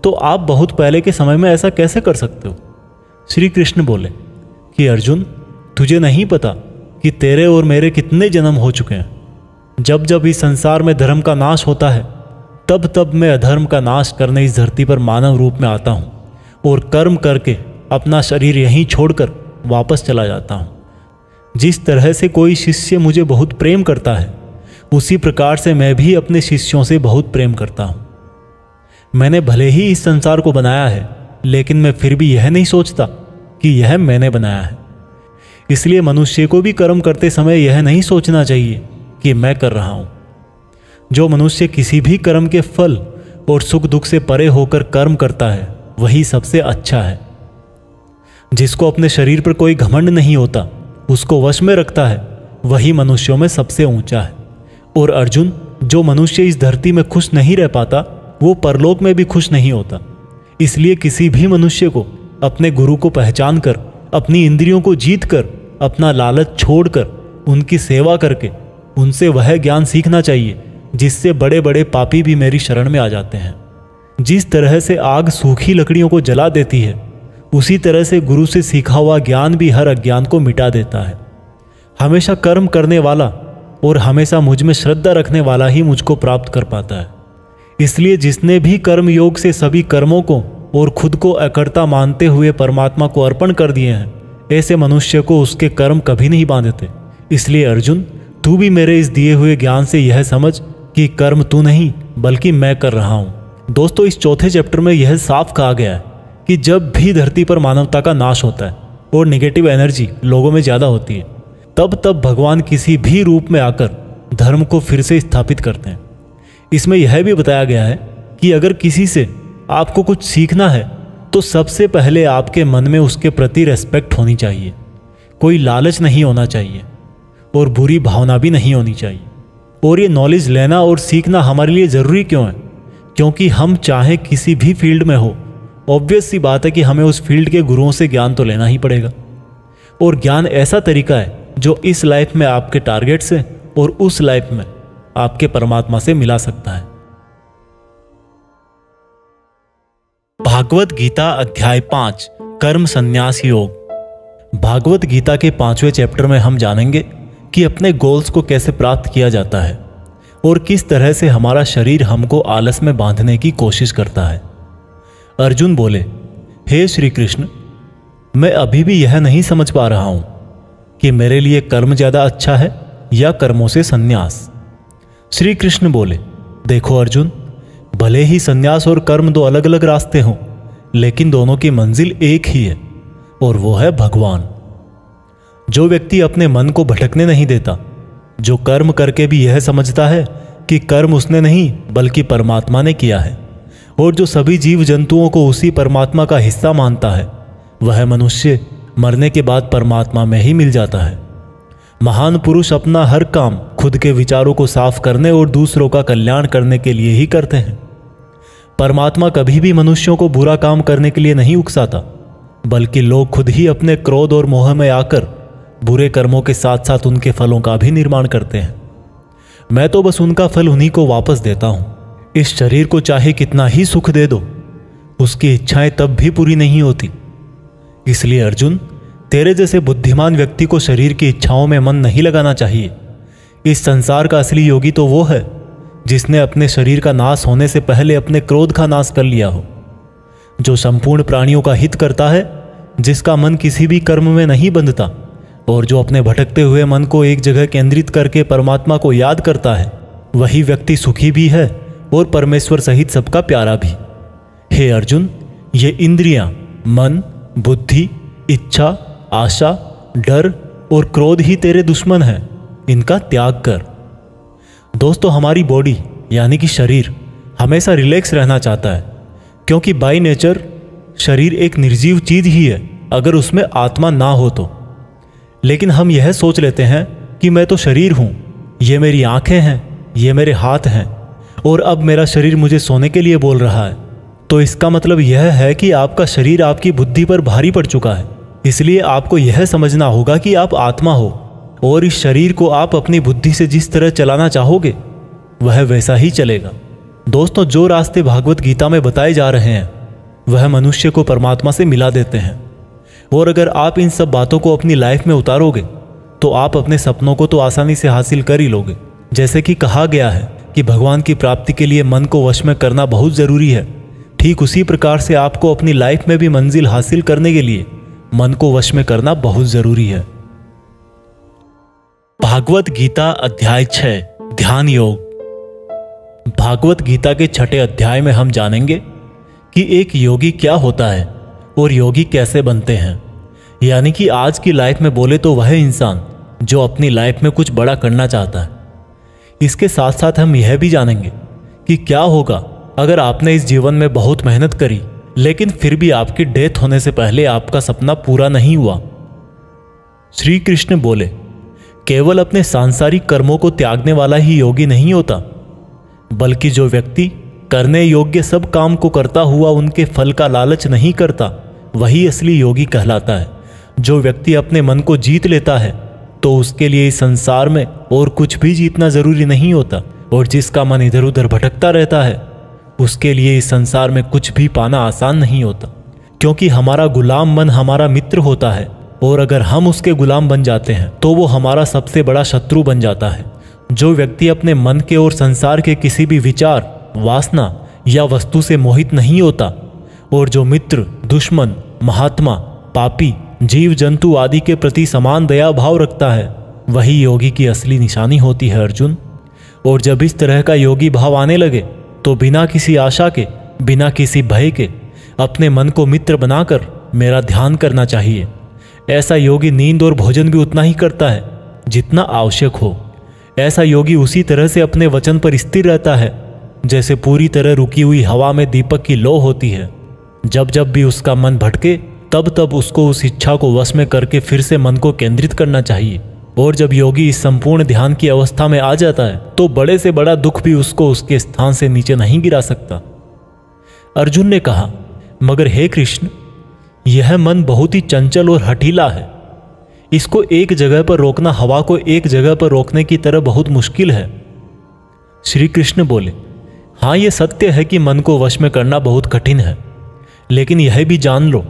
तो आप बहुत पहले के समय में ऐसा कैसे कर सकते हो। श्री कृष्ण बोले कि अर्जुन, तुझे नहीं पता कि तेरे और मेरे कितने जन्म हो चुके हैं। जब जब इस संसार में धर्म का नाश होता है तब तब मैं अधर्म का नाश करने इस धरती पर मानव रूप में आता हूँ और कर्म करके अपना शरीर यहीं छोड़कर वापस चला जाता हूँ। जिस तरह से कोई शिष्य मुझे बहुत प्रेम करता है उसी प्रकार से मैं भी अपने शिष्यों से बहुत प्रेम करता हूँ। मैंने भले ही इस संसार को बनाया है, लेकिन मैं फिर भी यह नहीं सोचता कि यह मैंने बनाया है। इसलिए मनुष्य को भी कर्म करते समय यह नहीं सोचना चाहिए कि मैं कर रहा हूँ। जो मनुष्य किसी भी कर्म के फल और सुख दुख से परे होकर कर्म करता है वही सबसे अच्छा है। जिसको अपने शरीर पर कोई घमंड नहीं होता, उसको वश में रखता है, वही मनुष्यों में सबसे ऊंचा है। और अर्जुन, जो मनुष्य इस धरती में खुश नहीं रह पाता वो परलोक में भी खुश नहीं होता। इसलिए किसी भी मनुष्य को अपने गुरु को पहचान कर, अपनी इंद्रियों को जीत कर, अपना लालच छोड़कर उनकी सेवा करके उनसे वह ज्ञान सीखना चाहिए जिससे बड़े बड़े पापी भी मेरी शरण में आ जाते हैं। जिस तरह से आग सूखी लकड़ियों को जला देती है, उसी तरह से गुरु से सीखा हुआ ज्ञान भी हर अज्ञान को मिटा देता है। हमेशा कर्म करने वाला और हमेशा मुझ में श्रद्धा रखने वाला ही मुझको प्राप्त कर पाता है। इसलिए जिसने भी कर्म योग से सभी कर्मों को और खुद को अकर्ता मानते हुए परमात्मा को अर्पण कर दिए हैं, ऐसे मनुष्य को उसके कर्म कभी नहीं बांधते। इसलिए अर्जुन, तू भी मेरे इस दिए हुए ज्ञान से यह समझ कि कर्म तू नहीं बल्कि मैं कर रहा हूं। दोस्तों, इस चौथे चैप्टर में यह साफ कहा गया है कि जब भी धरती पर मानवता का नाश होता है और नेगेटिव एनर्जी लोगों में ज़्यादा होती है, तब तब भगवान किसी भी रूप में आकर धर्म को फिर से स्थापित करते हैं। इसमें यह भी बताया गया है कि अगर किसी से आपको कुछ सीखना है तो सबसे पहले आपके मन में उसके प्रति रेस्पेक्ट होनी चाहिए, कोई लालच नहीं होना चाहिए और बुरी भावना भी नहीं होनी चाहिए। और ये नॉलेज लेना और सीखना हमारे लिए ज़रूरी क्यों है? क्योंकि हम चाहे किसी भी फील्ड में हो, ऑब्वियस सी बात है कि हमें उस फील्ड के गुरुओं से ज्ञान तो लेना ही पड़ेगा। और ज्ञान ऐसा तरीका है जो इस लाइफ में आपके टारगेट से और उस लाइफ में आपके परमात्मा से मिला सकता है। भागवत गीता अध्याय 5 कर्म संन्यास योग। भागवत गीता के 5वें चैप्टर में हम जानेंगे कि अपने गोल्स को कैसे प्राप्त किया जाता है और किस तरह से हमारा शरीर हमको आलस में बांधने की कोशिश करता है। अर्जुन बोले, हे श्री कृष्ण, मैं अभी भी यह नहीं समझ पा रहा हूं कि मेरे लिए कर्म ज्यादा अच्छा है या कर्मों से संन्यास। श्री कृष्ण बोले, देखो अर्जुन, भले ही संन्यास और कर्म दो अलग अलग रास्ते हों, लेकिन दोनों की मंजिल एक ही है और वो है भगवान। जो व्यक्ति अपने मन को भटकने नहीं देता, जो कर्म करके भी यह समझता है कि कर्म उसने नहीं बल्कि परमात्मा ने किया है, और जो सभी जीव जंतुओं को उसी परमात्मा का हिस्सा मानता है, वह मनुष्य मरने के बाद परमात्मा में ही मिल जाता है। महान पुरुष अपना हर काम खुद के विचारों को साफ करने और दूसरों का कल्याण करने के लिए ही करते हैं। परमात्मा कभी भी मनुष्यों को बुरा काम करने के लिए नहीं उकसाता, बल्कि लोग खुद ही अपने क्रोध और मोह में आकर बुरे कर्मों के साथ साथ उनके फलों का भी निर्माण करते हैं। मैं तो बस उनका फल उन्हीं को वापस देता हूं। इस शरीर को चाहे कितना ही सुख दे दो, उसकी इच्छाएं तब भी पूरी नहीं होती। इसलिए अर्जुन, तेरे जैसे बुद्धिमान व्यक्ति को शरीर की इच्छाओं में मन नहीं लगाना चाहिए। इस संसार का असली योगी तो वो है जिसने अपने शरीर का नाश होने से पहले अपने क्रोध का नाश कर लिया हो, जो संपूर्ण प्राणियों का हित करता है, जिसका मन किसी भी कर्म में नहीं बंधता और जो अपने भटकते हुए मन को एक जगह केंद्रित करके परमात्मा को याद करता है, वही व्यक्ति सुखी भी है और परमेश्वर सहित सबका प्यारा भी। हे अर्जुन, ये इंद्रियां, मन, बुद्धि, इच्छा, आशा, डर और क्रोध ही तेरे दुश्मन हैं। इनका त्याग कर। दोस्तों, हमारी बॉडी यानी कि शरीर हमेशा रिलैक्स रहना चाहता है, क्योंकि बाय नेचर शरीर एक निर्जीव चीज ही है अगर उसमें आत्मा ना हो तो। लेकिन हम यह सोच लेते हैं कि मैं तो शरीर हूं, ये मेरी आंखें हैं, ये मेरे हाथ हैं और अब मेरा शरीर मुझे सोने के लिए बोल रहा है। तो इसका मतलब यह है कि आपका शरीर आपकी बुद्धि पर भारी पड़ चुका है। इसलिए आपको यह समझना होगा कि आप आत्मा हो और इस शरीर को आप अपनी बुद्धि से जिस तरह चलाना चाहोगे वह वैसा ही चलेगा। दोस्तों, जो रास्ते भागवत गीता में बताए जा रहे हैं वह मनुष्य को परमात्मा से मिला देते हैं। और अगर आप इन सब बातों को अपनी लाइफ में उतारोगे तो आप अपने सपनों को तो आसानी से हासिल कर ही लोगे। जैसे कि कहा गया है कि भगवान की प्राप्ति के लिए मन को वश में करना बहुत जरूरी है, ठीक उसी प्रकार से आपको अपनी लाइफ में भी मंजिल हासिल करने के लिए मन को वश में करना बहुत जरूरी है। भागवत गीता अध्याय 6 ध्यान योग। भागवत गीता के 6ठे अध्याय में हम जानेंगे कि एक योगी क्या होता है और योगी कैसे बनते हैं। यानी कि आज की लाइफ में बोले तो वह इंसान जो अपनी लाइफ में कुछ बड़ा करना चाहता है। इसके साथ साथ हम यह भी जानेंगे कि क्या होगा अगर आपने इस जीवन में बहुत मेहनत करी लेकिन फिर भी आपकी डेथ होने से पहले आपका सपना पूरा नहीं हुआ। श्री कृष्ण बोले, केवल अपने सांसारिक कर्मों को त्यागने वाला ही योगी नहीं होता, बल्कि जो व्यक्ति करने योग्य सब काम को करता हुआ उनके फल का लालच नहीं करता वही असली योगी कहलाता है। जो व्यक्ति अपने मन को जीत लेता है तो उसके लिए इस संसार में और कुछ भी जीतना जरूरी नहीं होता, और जिसका मन इधर उधर भटकता रहता है उसके लिए इस संसार में कुछ भी पाना आसान नहीं होता, क्योंकि हमारा गुलाम मन हमारा मित्र होता है और अगर हम उसके गुलाम बन जाते हैं तो वो हमारा सबसे बड़ा शत्रु बन जाता है। जो व्यक्ति अपने मन के और संसार के किसी भी विचार, वासना या वस्तु से मोहित नहीं होता और जो मित्र, दुश्मन, महात्मा, पापी, जीव जंतु आदि के प्रति समान दया भाव रखता है, वही योगी की असली निशानी होती है अर्जुन। और जब इस तरह का योगी भाव आने लगे तो बिना किसी आशा के, बिना किसी भय के अपने मन को मित्र बनाकर मेरा ध्यान करना चाहिए। ऐसा योगी नींद और भोजन भी उतना ही करता है जितना आवश्यक हो। ऐसा योगी उसी तरह से अपने वचन पर स्थिर रहता है जैसे पूरी तरह रुकी हुई हवा में दीपक की लौ होती है। जब जब भी उसका मन भटके तब तब उसको उस इच्छा को वश में करके फिर से मन को केंद्रित करना चाहिए। और जब योगी इस संपूर्ण ध्यान की अवस्था में आ जाता है तो बड़े से बड़ा दुख भी उसको उसके स्थान से नीचे नहीं गिरा सकता। अर्जुन ने कहा, मगर हे कृष्ण, यह मन बहुत ही चंचल और हठीला है। इसको एक जगह पर रोकना हवा को एक जगह पर रोकने की तरह बहुत मुश्किल है। श्री कृष्ण बोले, हाँ, यह सत्य है कि मन को वश में करना बहुत कठिन है, लेकिन यह भी जान लो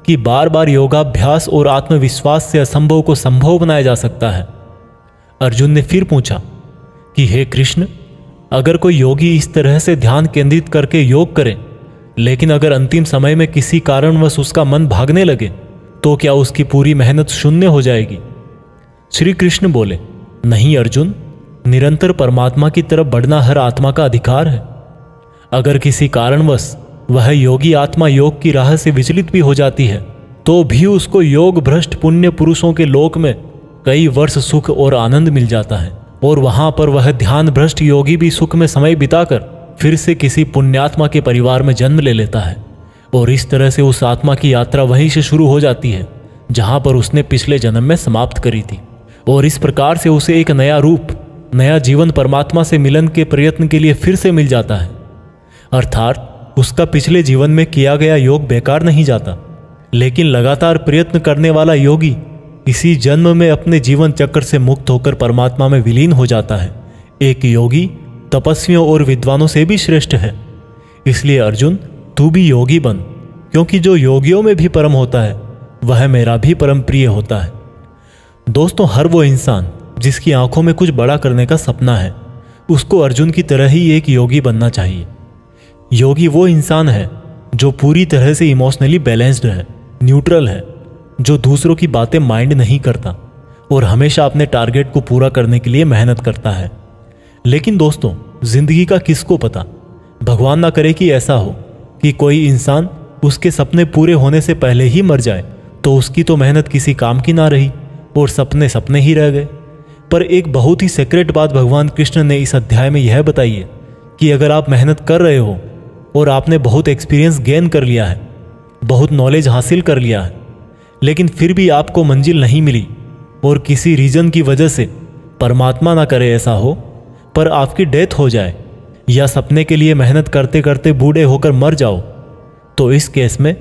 कि बार बार योगाभ्यास और आत्मविश्वास से असंभव को संभव बनाया जा सकता है। अर्जुन ने फिर पूछा कि हे कृष्ण, अगर कोई योगी इस तरह से ध्यान केंद्रित करके योग करे, लेकिन अगर अंतिम समय में किसी कारणवश उसका मन भागने लगे तो क्या उसकी पूरी मेहनत शून्य हो जाएगी? श्री कृष्ण बोले, नहीं अर्जुन, निरंतर परमात्मा की तरफ बढ़ना हर आत्मा का अधिकार है। अगर किसी कारणवश वह योगी आत्मा योग की राह से विचलित भी हो जाती है तो भी उसको योग भ्रष्ट पुण्य पुरुषों के लोक में कई वर्ष सुख और आनंद मिल जाता है, और वहां पर वह ध्यान भ्रष्ट योगी भी सुख में समय बिताकर फिर से किसी पुण्यात्मा के परिवार में जन्म ले लेता है। और इस तरह से उस आत्मा की यात्रा वहीं से शुरू हो जाती है जहां पर उसने पिछले जन्म में समाप्त करी थी, और इस प्रकार से उसे एक नया रूप, नया जीवन परमात्मा से मिलन के प्रयत्न के लिए फिर से मिल जाता है। अर्थात उसका पिछले जीवन में किया गया योग बेकार नहीं जाता, लेकिन लगातार प्रयत्न करने वाला योगी इसी जन्म में अपने जीवन चक्र से मुक्त होकर परमात्मा में विलीन हो जाता है। एक योगी तपस्वियों और विद्वानों से भी श्रेष्ठ है। इसलिए अर्जुन, तू भी योगी बन, क्योंकि जो योगियों में भी परम होता है वह मेरा भी परम प्रिय होता है। दोस्तों, हर वो इंसान जिसकी आंखों में कुछ बड़ा करने का सपना है, उसको अर्जुन की तरह ही एक योगी बनना चाहिए। योगी वो इंसान है जो पूरी तरह से इमोशनली बैलेंस्ड है, न्यूट्रल है, जो दूसरों की बातें माइंड नहीं करता और हमेशा अपने टारगेट को पूरा करने के लिए मेहनत करता है। लेकिन दोस्तों, जिंदगी का किसको पता, भगवान ना करे कि ऐसा हो कि कोई इंसान उसके सपने पूरे होने से पहले ही मर जाए, तो उसकी तो मेहनत किसी काम की ना रही और सपने सपने ही रह गए। पर एक बहुत ही सीक्रेट बात भगवान कृष्ण ने इस अध्याय में यह बताई है कि अगर आप मेहनत कर रहे हो और आपने बहुत एक्सपीरियंस गेन कर लिया है, बहुत नॉलेज हासिल कर लिया है, लेकिन फिर भी आपको मंजिल नहीं मिली और किसी रीजन की वजह से, परमात्मा ना करे ऐसा हो, पर आपकी डेथ हो जाए या सपने के लिए मेहनत करते करते बूढ़े होकर मर जाओ, तो इस केस में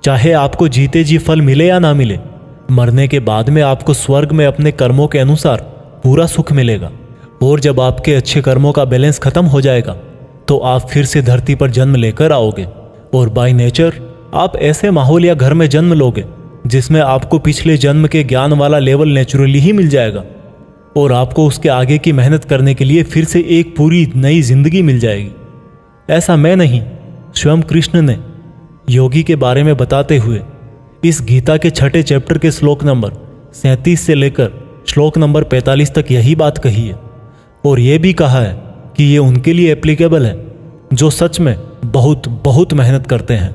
चाहे आपको जीते जी फल मिले या ना मिले, मरने के बाद में आपको स्वर्ग में अपने कर्मों के अनुसार पूरा सुख मिलेगा। और जब आपके अच्छे कर्मों का बैलेंस खत्म हो जाएगा तो आप फिर से धरती पर जन्म लेकर आओगे और बाय नेचर आप ऐसे माहौल या घर में जन्म लोगे जिसमें आपको पिछले जन्म के ज्ञान वाला लेवल नेचुरली ही मिल जाएगा और आपको उसके आगे की मेहनत करने के लिए फिर से एक पूरी नई जिंदगी मिल जाएगी। ऐसा मैं नहीं, स्वयं कृष्ण ने योगी के बारे में बताते हुए इस गीता के 6ठे चैप्टर के श्लोक नंबर 37 से लेकर श्लोक नंबर 45 तक यही बात कही है और यह भी कहा है कि ये उनके लिए एप्लीकेबल है जो सच में बहुत बहुत मेहनत करते हैं।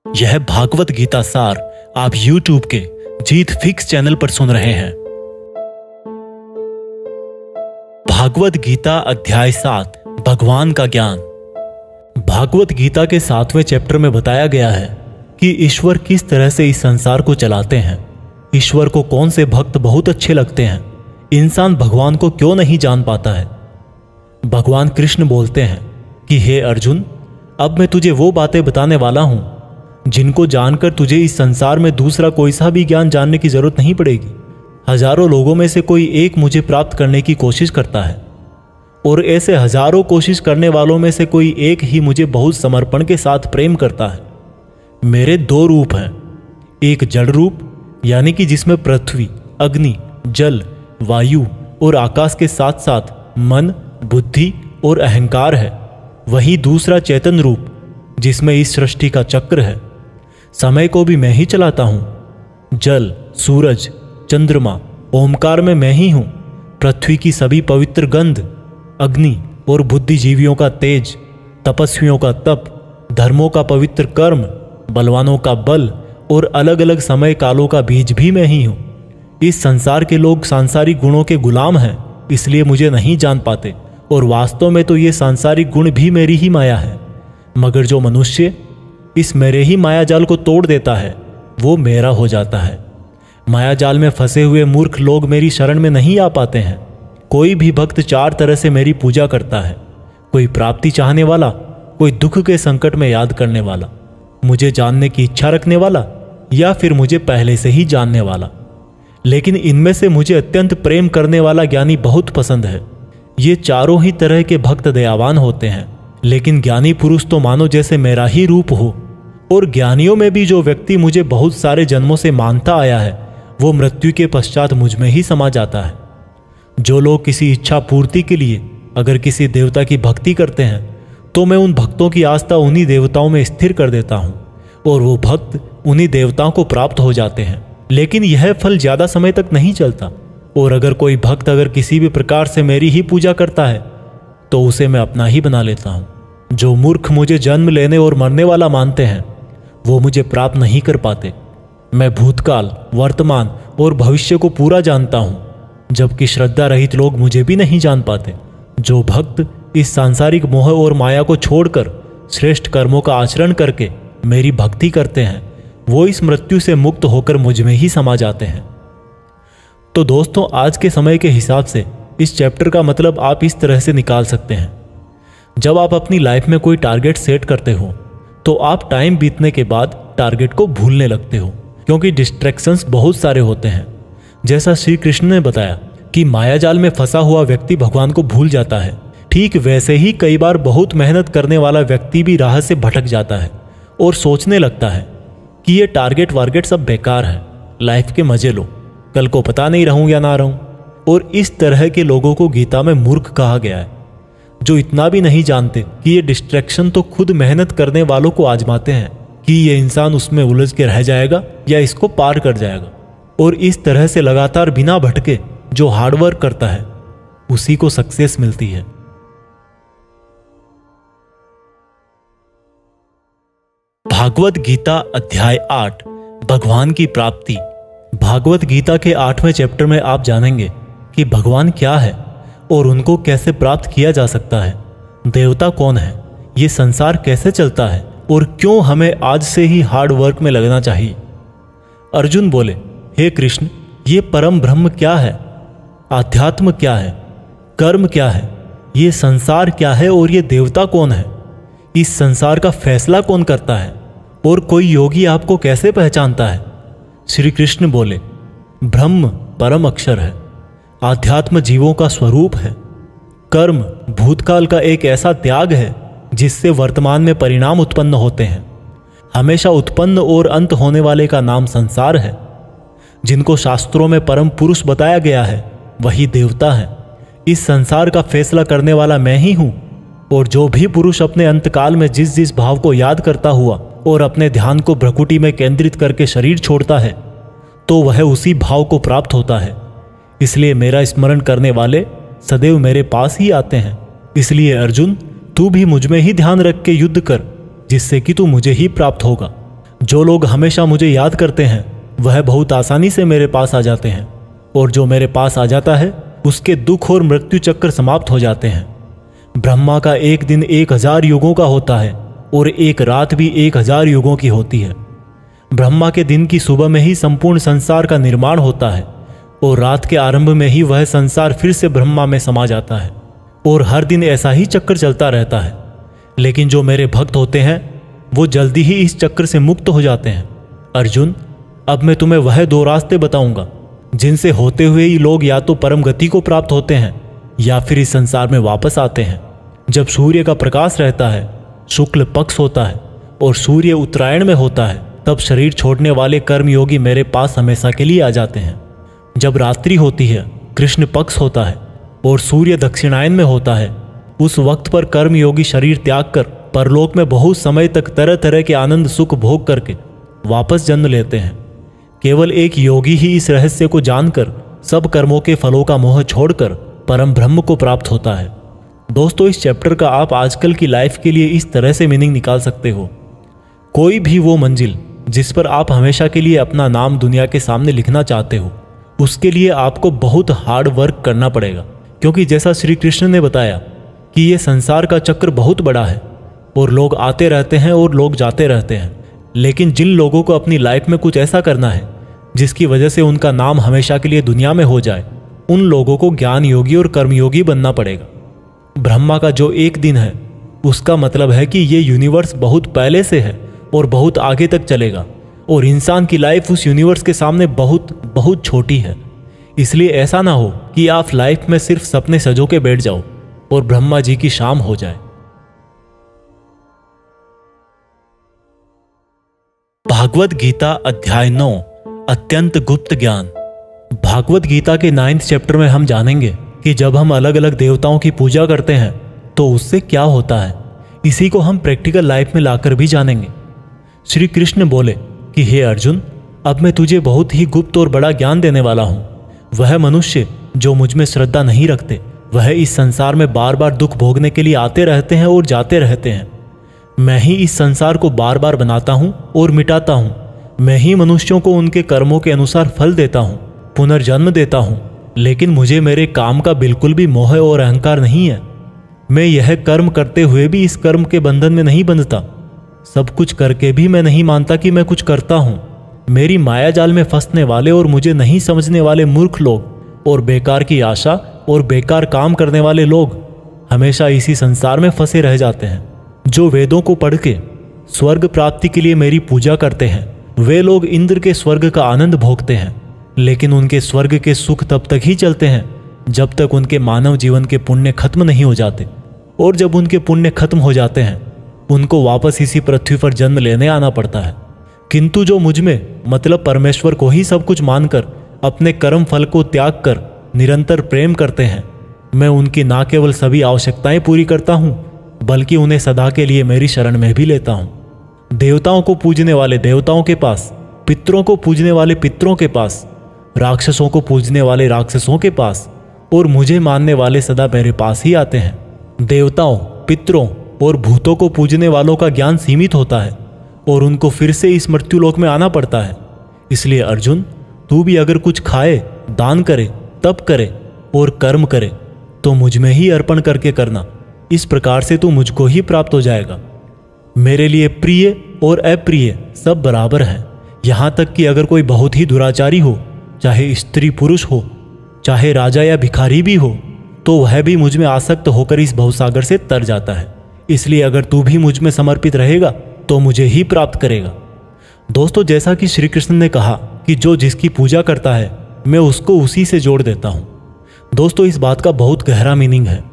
यह भागवत गीता सार आप YouTube के जीत फिक्स चैनल पर सुन रहे हैं। भागवत गीता अध्याय 7 भगवान का ज्ञान। भागवत गीता के 7वें चैप्टर में बताया गया है कि ईश्वर किस तरह से इस संसार को चलाते हैं, ईश्वर को कौन से भक्त बहुत अच्छे लगते हैं, इंसान भगवान को क्यों नहीं जान पाता है। भगवान कृष्ण बोलते हैं कि हे अर्जुन, अब मैं तुझे वो बातें बताने वाला हूं जिनको जानकर तुझे इस संसार में दूसरा कोई सा भी ज्ञान जानने की जरूरत नहीं पड़ेगी। हजारों लोगों में से कोई एक मुझे प्राप्त करने की कोशिश करता है और ऐसे हजारों कोशिश करने वालों में से कोई एक ही मुझे बहुत समर्पण के साथ प्रेम करता है। मेरे 2 रूप हैं, एक जड़ रूप यानी कि जिसमें पृथ्वी, अग्नि, जल, वायु और आकाश के साथ साथ मन, बुद्धि और अहंकार है। वहीं दूसरा चेतन रूप जिसमें इस सृष्टि का चक्र है। समय को भी मैं ही चलाता हूं। जल, सूरज, चंद्रमा, ओमकार में मैं ही हूं। पृथ्वी की सभी पवित्र गंध, अग्नि और बुद्धिजीवियों का तेज, तपस्वियों का तप, धर्मों का पवित्र कर्म, बलवानों का बल और अलग अलग समय कालों का बीज भी मैं ही हूं। इस संसार के लोग सांसारिक गुणों के गुलाम हैं, इसलिए मुझे नहीं जान पाते और वास्तव में तो ये सांसारिक गुण भी मेरी ही माया है। मगर जो मनुष्य इस मेरे ही मायाजाल को तोड़ देता है वो मेरा हो जाता है। मायाजाल में फंसे हुए मूर्ख लोग मेरी शरण में नहीं आ पाते हैं। कोई भी भक्त 4 तरह से मेरी पूजा करता है, कोई प्राप्ति चाहने वाला, कोई दुख के संकट में याद करने वाला, मुझे जानने की इच्छा रखने वाला या फिर मुझे पहले से ही जानने वाला। लेकिन इनमें से मुझे अत्यंत प्रेम करने वाला ज्ञानी बहुत पसंद है। ये चारों ही तरह के भक्त दयावान होते हैं, लेकिन ज्ञानी पुरुष तो मानो जैसे मेरा ही रूप हो। और ज्ञानियों में भी जो व्यक्ति मुझे बहुत सारे जन्मों से मानता आया है वो मृत्यु के पश्चात मुझ में ही समा जाता है। जो लोग किसी इच्छा पूर्ति के लिए अगर किसी देवता की भक्ति करते हैं तो मैं उन भक्तों की आस्था उन्हीं देवताओं में स्थिर कर देता हूं और वो भक्त उन्हीं देवताओं को प्राप्त हो जाते हैं। लेकिन यह फल ज्यादा समय तक नहीं चलता और अगर कोई भक्त अगर किसी भी प्रकार से मेरी ही पूजा करता है तो उसे मैं अपना ही बना लेता हूं। जो मूर्ख मुझे जन्म लेने और मरने वाला मानते हैं वो मुझे प्राप्त नहीं कर पाते। मैं भूतकाल, वर्तमान और भविष्य को पूरा जानता हूं, जबकि श्रद्धा रहित लोग मुझे भी नहीं जान पाते। जो भक्त इस सांसारिक मोह और माया को छोड़कर श्रेष्ठ कर्मों का आचरण करके मेरी भक्ति करते हैं वो इस मृत्यु से मुक्त होकर मुझ में ही समा जाते हैं। तो दोस्तों, आज के समय के हिसाब से इस चैप्टर का मतलब आप इस तरह से निकाल सकते हैं। जब आप अपनी लाइफ में कोई टारगेट सेट करते हो तो आप टाइम बीतने के बाद टारगेट को भूलने लगते हो, क्योंकि डिस्ट्रैक्शंस बहुत सारे होते हैं। जैसा श्री कृष्ण ने बताया कि मायाजाल में फंसा हुआ व्यक्ति भगवान को भूल जाता है, ठीक वैसे ही कई बार बहुत मेहनत करने वाला व्यक्ति भी राह से भटक जाता है और सोचने लगता है कि ये टारगेट वारगेट सब बेकार है, लाइफ के मजे लो, कल को पता नहीं रहूं या ना रहूं। और इस तरह के लोगों को गीता में मूर्ख कहा गया है, जो इतना भी नहीं जानते कि ये डिस्ट्रैक्शन तो खुद मेहनत करने वालों को आजमाते हैं कि ये इंसान उसमें उलझ के रह जाएगा या इसको पार कर जाएगा। और इस तरह से लगातार बिना भटके जो हार्डवर्क करता है उसी को सक्सेस मिलती है। भागवत गीता अध्याय 8 भगवान की प्राप्ति। भागवत गीता के 8वें चैप्टर में आप जानेंगे कि भगवान क्या है और उनको कैसे प्राप्त किया जा सकता है, देवता कौन है, ये संसार कैसे चलता है और क्यों हमें आज से ही हार्ड वर्क में लगना चाहिए। अर्जुन बोले, हे कृष्ण, ये परम ब्रह्म क्या है, आध्यात्म क्या है, कर्म क्या है, ये संसार क्या है और ये देवता कौन है, इस संसार का फैसला कौन करता है और कोई योगी आपको कैसे पहचानता है। श्री कृष्ण बोले, ब्रह्म परम अक्षर है, आध्यात्म जीवों का स्वरूप है, कर्म भूतकाल का एक ऐसा त्याग है जिससे वर्तमान में परिणाम उत्पन्न होते हैं, हमेशा उत्पन्न और अंत होने वाले का नाम संसार है। जिनको शास्त्रों में परम पुरुष बताया गया है वही देवता है। इस संसार का फैसला करने वाला मैं ही हूं। और जो भी पुरुष अपने अंतकाल में जिस जिस भाव को याद करता हुआ और अपने ध्यान को भ्रकुटी में केंद्रित करके शरीर छोड़ता है तो वह उसी भाव को प्राप्त होता है। इसलिए मेरा स्मरण करने वाले सदैव मेरे पास ही आते हैं। इसलिए अर्जुन, तू भी मुझ में ही ध्यान रख के युद्ध कर, जिससे कि तू मुझे ही प्राप्त होगा। जो लोग हमेशा मुझे याद करते हैं वह बहुत आसानी से मेरे पास आ जाते हैं, और जो मेरे पास आ जाता है उसके दुख और मृत्यु चक्र समाप्त हो जाते हैं। ब्रह्मा का एक दिन 1000 युगों का होता है और एक रात भी 1000 युगों की होती है। ब्रह्मा के दिन की सुबह में ही संपूर्ण संसार का निर्माण होता है और रात के आरंभ में ही वह संसार फिर से ब्रह्मा में समा जाता है, और हर दिन ऐसा ही चक्र चलता रहता है। लेकिन जो मेरे भक्त होते हैं वो जल्दी ही इस चक्र से मुक्त हो जाते हैं। अर्जुन, अब मैं तुम्हें वह 2 रास्ते बताऊंगा जिनसे होते हुए ही लोग या तो परम गति को प्राप्त होते हैं या फिर इस संसार में वापस आते हैं। जब सूर्य का प्रकाश रहता है, शुक्ल पक्ष होता है और सूर्य उत्तरायण में होता है, तब शरीर छोड़ने वाले कर्मयोगी मेरे पास हमेशा के लिए आ जाते हैं। जब रात्रि होती है, कृष्ण पक्ष होता है और सूर्य दक्षिणायन में होता है, उस वक्त पर कर्मयोगी शरीर त्याग कर परलोक में बहुत समय तक तरह तरह के आनंद सुख भोग करके वापस जन्म लेते हैं। केवल एक योगी ही इस रहस्य को जानकर सब कर्मों के फलों का मोह छोड़कर परम ब्रह्म को प्राप्त होता है। दोस्तों, इस चैप्टर का आप आजकल की लाइफ के लिए इस तरह से मीनिंग निकाल सकते हो, कोई भी वो मंजिल जिस पर आप हमेशा के लिए अपना नाम दुनिया के सामने लिखना चाहते हो, उसके लिए आपको बहुत हार्ड वर्क करना पड़ेगा। क्योंकि जैसा श्री कृष्ण ने बताया कि ये संसार का चक्र बहुत बड़ा है और लोग आते रहते हैं और लोग जाते रहते हैं। लेकिन जिन लोगों को अपनी लाइफ में कुछ ऐसा करना है जिसकी वजह से उनका नाम हमेशा के लिए दुनिया में हो जाए, उन लोगों को ज्ञान योगी और कर्मयोगी बनना पड़ेगा। ब्रह्मा का जो एक दिन है उसका मतलब है कि ये यूनिवर्स बहुत पहले से है और बहुत आगे तक चलेगा, और इंसान की लाइफ उस यूनिवर्स के सामने बहुत बहुत छोटी है। इसलिए ऐसा ना हो कि आप लाइफ में सिर्फ सपने सजो के बैठ जाओ और ब्रह्मा जी की शाम हो जाए। भागवत गीता अध्याय 9 अत्यंत गुप्त ज्ञान। भागवत गीता के 9th चैप्टर में हम जानेंगे कि जब हम अलग अलग देवताओं की पूजा करते हैं तो उससे क्या होता है। इसी को हम प्रैक्टिकल लाइफ में लाकर भी जानेंगे। श्री कृष्ण बोले कि हे अर्जुन, अब मैं तुझे बहुत ही गुप्त और बड़ा ज्ञान देने वाला हूं। वह मनुष्य जो मुझ में श्रद्धा नहीं रखते वह इस संसार में बार बार दुख भोगने के लिए आते रहते हैं और जाते रहते हैं। मैं ही इस संसार को बार बार बनाता हूं और मिटाता हूं। मैं ही मनुष्यों को उनके कर्मों के अनुसार फल देता हूं, पुनर्जन्म देता हूं। लेकिन मुझे मेरे काम का बिल्कुल भी मोह और अहंकार नहीं है। मैं यह कर्म करते हुए भी इस कर्म के बंधन में नहीं बंधता। सब कुछ करके भी मैं नहीं मानता कि मैं कुछ करता हूं। मेरी माया जाल में फंसने वाले और मुझे नहीं समझने वाले मूर्ख लोग और बेकार की आशा और बेकार काम करने वाले लोग हमेशा इसी संसार में फंसे रह जाते हैं। जो वेदों को पढ़ के स्वर्ग प्राप्ति के लिए मेरी पूजा करते हैं वे लोग इंद्र के स्वर्ग का आनंद भोगते हैं, लेकिन उनके स्वर्ग के सुख तब तक ही चलते हैं जब तक उनके मानव जीवन के पुण्य खत्म नहीं हो जाते। और जब उनके पुण्य खत्म हो जाते हैं उनको वापस इसी पृथ्वी पर जन्म लेने आना पड़ता है। किंतु जो मुझ में मतलब परमेश्वर को ही सब कुछ मानकर अपने कर्म फल को त्याग कर निरंतर प्रेम करते हैं, मैं उनकी ना केवल सभी आवश्यकताएं पूरी करता हूं बल्कि उन्हें सदा के लिए मेरी शरण में भी लेता हूं। देवताओं को पूजने वाले देवताओं के पास, पितरों को पूजने वाले पितरों के पास, राक्षसों को पूजने वाले राक्षसों के पास और मुझे मानने वाले सदा मेरे पास ही आते हैं। देवताओं, पितरों और भूतों को पूजने वालों का ज्ञान सीमित होता है और उनको फिर से इस मृत्युलोक में आना पड़ता है। इसलिए अर्जुन, तू भी अगर कुछ खाए, दान करे, तप करे और कर्म करे तो मुझ में ही अर्पण करके करना। इस प्रकार से तू मुझको ही प्राप्त हो जाएगा। मेरे लिए प्रिय और अप्रिय सब बराबर हैं। यहाँ तक कि अगर कोई बहुत ही दुराचारी हो, चाहे स्त्री पुरुष हो, चाहे राजा या भिखारी भी हो, तो वह भी मुझ में आसक्त होकर इस भवसागर से तर जाता है। इसलिए अगर तू भी मुझ में समर्पित रहेगा तो मुझे ही प्राप्त करेगा। दोस्तों, जैसा कि श्री कृष्ण ने कहा कि जो जिसकी पूजा करता है मैं उसको उसी से जोड़ देता हूँ। दोस्तों, इस बात का बहुत गहरा मीनिंग है।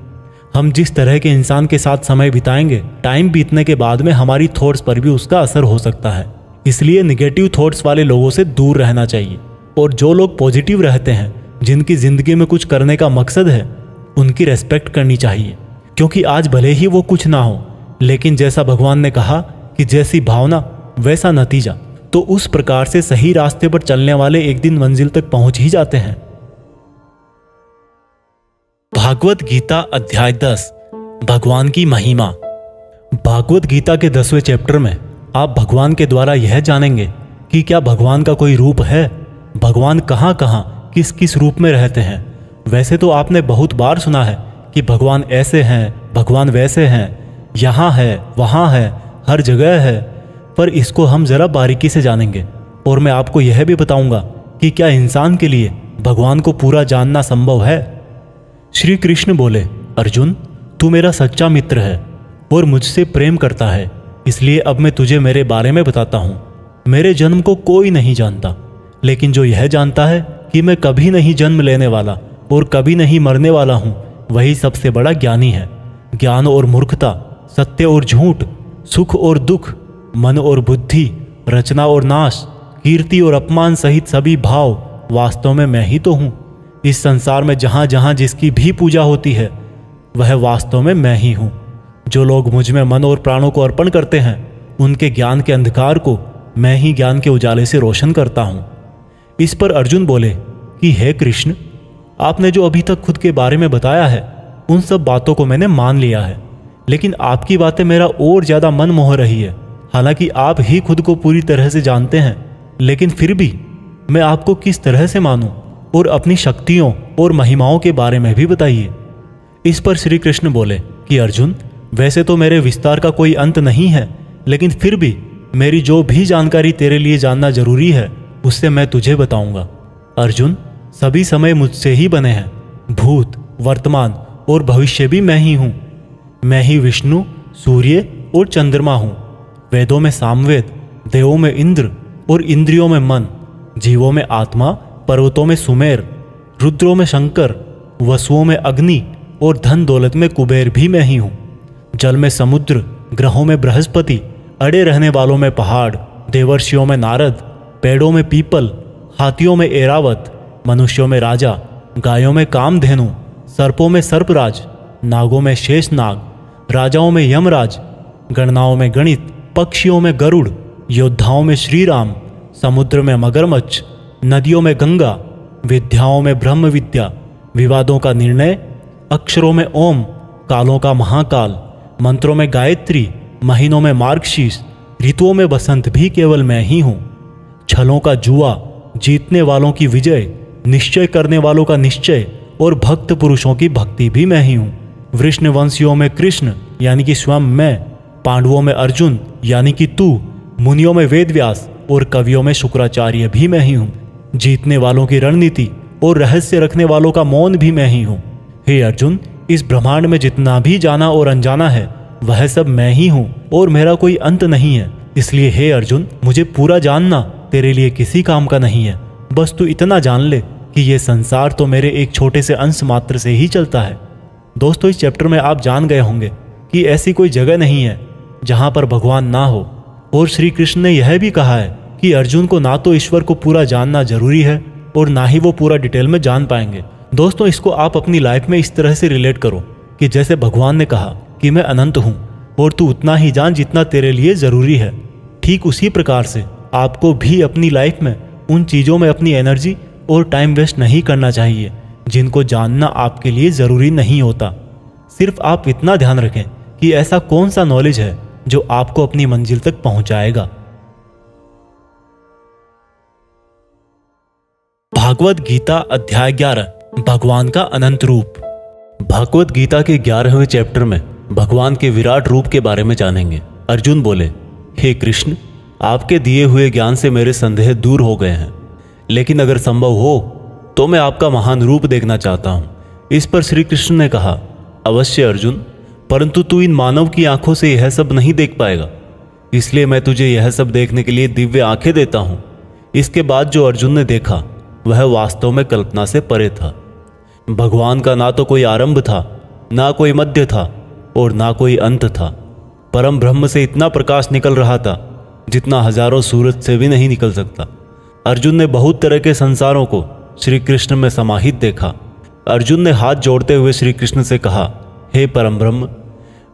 हम जिस तरह के इंसान के साथ समय बिताएंगे, टाइम बीतने के बाद में हमारी थॉट्स पर भी उसका असर हो सकता है। इसलिए निगेटिव थॉट्स वाले लोगों से दूर रहना चाहिए और जो लोग पॉजिटिव रहते हैं, जिनकी जिंदगी में कुछ करने का मकसद है, उनकी रेस्पेक्ट करनी चाहिए। क्योंकि आज भले ही वो कुछ ना हो, लेकिन जैसा भगवान ने कहा कि जैसी भावना वैसा नतीजा, तो उस प्रकार से सही रास्ते पर चलने वाले एक दिन मंजिल तक पहुंच ही जाते हैं। भागवत गीता अध्याय 10, भगवान की महिमा। भागवत गीता के 10वें चैप्टर में आप भगवान के द्वारा यह जानेंगे कि क्या भगवान का कोई रूप है, भगवान कहाँ कहाँ किस किस रूप में रहते हैं। वैसे तो आपने बहुत बार सुना है कि भगवान ऐसे हैं, भगवान वैसे हैं, यहाँ है, वहाँ है, हर जगह है, पर इसको हम जरा बारीकी से जानेंगे और मैं आपको यह भी बताऊंगा कि क्या इंसान के लिए भगवान को पूरा जानना संभव है। श्री कृष्ण बोले, अर्जुन, तू मेरा सच्चा मित्र है और मुझसे प्रेम करता है, इसलिए अब मैं तुझे मेरे बारे में बताता हूँ। मेरे जन्म को कोई नहीं जानता, लेकिन जो यह जानता है कि मैं कभी नहीं जन्म लेने वाला और कभी नहीं मरने वाला हूँ, वही सबसे बड़ा ज्ञानी है। ज्ञान और मूर्खता, सत्य और झूठ, सुख और दुख, मन और बुद्धि, रचना और नाश, कीर्ति और अपमान सहित सभी भाव वास्तव में मैं ही तो हूँ। इस संसार में जहाँ जहाँ जिसकी भी पूजा होती है वह वास्तव में मैं ही हूँ। जो लोग मुझ में मन और प्राणों को अर्पण करते हैं, उनके ज्ञान के अंधकार को मैं ही ज्ञान के उजाले से रोशन करता हूँ। इस पर अर्जुन बोले कि हे कृष्ण, आपने जो अभी तक खुद के बारे में बताया है उन सब बातों को मैंने मान लिया है, लेकिन आपकी बातें मेरा और ज़्यादा मन मोह रही है। हालांकि आप ही खुद को पूरी तरह से जानते हैं, लेकिन फिर भी मैं आपको किस तरह से मानूं, और अपनी शक्तियों और महिमाओं के बारे में भी बताइए। इस पर श्री कृष्ण बोले कि अर्जुन, वैसे तो मेरे विस्तार का कोई अंत नहीं है, लेकिन फिर भी मेरी जो भी जानकारी तेरे लिए जानना जरूरी है उससे मैं तुझे बताऊंगा। अर्जुन, सभी समय मुझसे ही बने हैं, भूत, वर्तमान और भविष्य भी मैं ही हूँ। मैं ही विष्णु, सूर्य और चंद्रमा हूँ। वेदों में सामवेद, देवों में इंद्र और इंद्रियों में मन, जीवों में आत्मा, पर्वतों में सुमेर, रुद्रों में शंकर, वसुओं में अग्नि और धन दौलत में कुबेर भी मैं ही हूँ। जल में समुद्र, ग्रहों में बृहस्पति, अड़े रहने वालों में पहाड़, देवर्षियों में नारद, पेड़ों में पीपल, हाथियों में एरावत, मनुष्यों में राजा, गायों में कामधेनु, सर्पों में सर्पराज, नागों में शेषनाग, राजाओं में यमराज, गणनाओं में गणित, पक्षियों में गरुड़, योद्धाओं में श्रीराम, समुद्र में मगरमच्छ, नदियों में गंगा, विद्याओं में ब्रह्म विद्या, विवादों का निर्णय, अक्षरों में ओम, कालों का महाकाल, मंत्रों में गायत्री, महीनों में मार्गशीर्ष, ऋतुओं में बसंत भी केवल मैं ही हूँ। छलों का जुआ, जीतने वालों की विजय, निश्चय करने वालों का निश्चय और भक्त पुरुषों की भक्ति भी मैं ही हूँ। वृष्णवंशियों में कृष्ण यानी कि स्वयं मैं, पांडवों में अर्जुन यानी कि तू, मुनियों में वेदव्यास और कवियों में शुक्राचार्य भी मैं ही हूँ। जीतने वालों की रणनीति और रहस्य रखने वालों का मौन भी मैं ही हूँ। हे अर्जुन, इस ब्रह्मांड में जितना भी जाना और अनजाना है वह सब मैं ही हूँ और मेरा कोई अंत नहीं है। इसलिए हे अर्जुन, मुझे पूरा जानना तेरे लिए किसी काम का नहीं है। बस तू इतना जान ले कि ये संसार तो मेरे एक छोटे से अंश मात्र से ही चलता है। दोस्तों, इस चैप्टर में आप जान गए होंगे कि ऐसी कोई जगह नहीं है जहां पर भगवान ना हो। और श्री कृष्ण ने यह भी कहा है कि अर्जुन को ना तो ईश्वर को पूरा जानना जरूरी है और ना ही वो पूरा डिटेल में जान पाएंगे। दोस्तों, इसको आप अपनी लाइफ में इस तरह से रिलेट करो कि जैसे भगवान ने कहा कि मैं अनंत हूं और तू उतना ही जान जितना तेरे लिए जरूरी है। ठीक उसी प्रकार से आपको भी अपनी लाइफ में उन चीजों में अपनी एनर्जी और टाइम वेस्ट नहीं करना चाहिए जिनको जानना आपके लिए जरूरी नहीं होता। सिर्फ आप इतना ध्यान रखें कि ऐसा कौन सा नॉलेज है जो आपको अपनी मंजिल तक पहुंचाएगा। भागवत गीता अध्याय 11, भगवान का अनंत रूप। भागवत गीता के 11वें चैप्टर में भगवान के विराट रूप के बारे में जानेंगे। अर्जुन बोले, हे कृष्ण, आपके दिए हुए ज्ञान से मेरे संदेह दूर हो गए हैं, लेकिन अगर संभव हो तो मैं आपका महान रूप देखना चाहता हूं। इस पर श्री कृष्ण ने कहा, अवश्य अर्जुन, परंतु तू इन मानव की आंखों से यह सब नहीं देख पाएगा, इसलिए मैं तुझे यह सब देखने के लिए दिव्य आंखें देता हूं। इसके बाद जो अर्जुन ने देखा वह वास्तव में कल्पना से परे था। भगवान का ना तो कोई आरंभ था, ना कोई मध्य था और ना कोई अंत था। परम ब्रह्म से इतना प्रकाश निकल रहा था जितना हजारों सूरज से भी नहीं निकल सकता। अर्जुन ने बहुत तरह के संसारों को श्री कृष्ण में समाहित देखा। अर्जुन ने हाथ जोड़ते हुए श्री कृष्ण से कहा, हे परम ब्रह्म,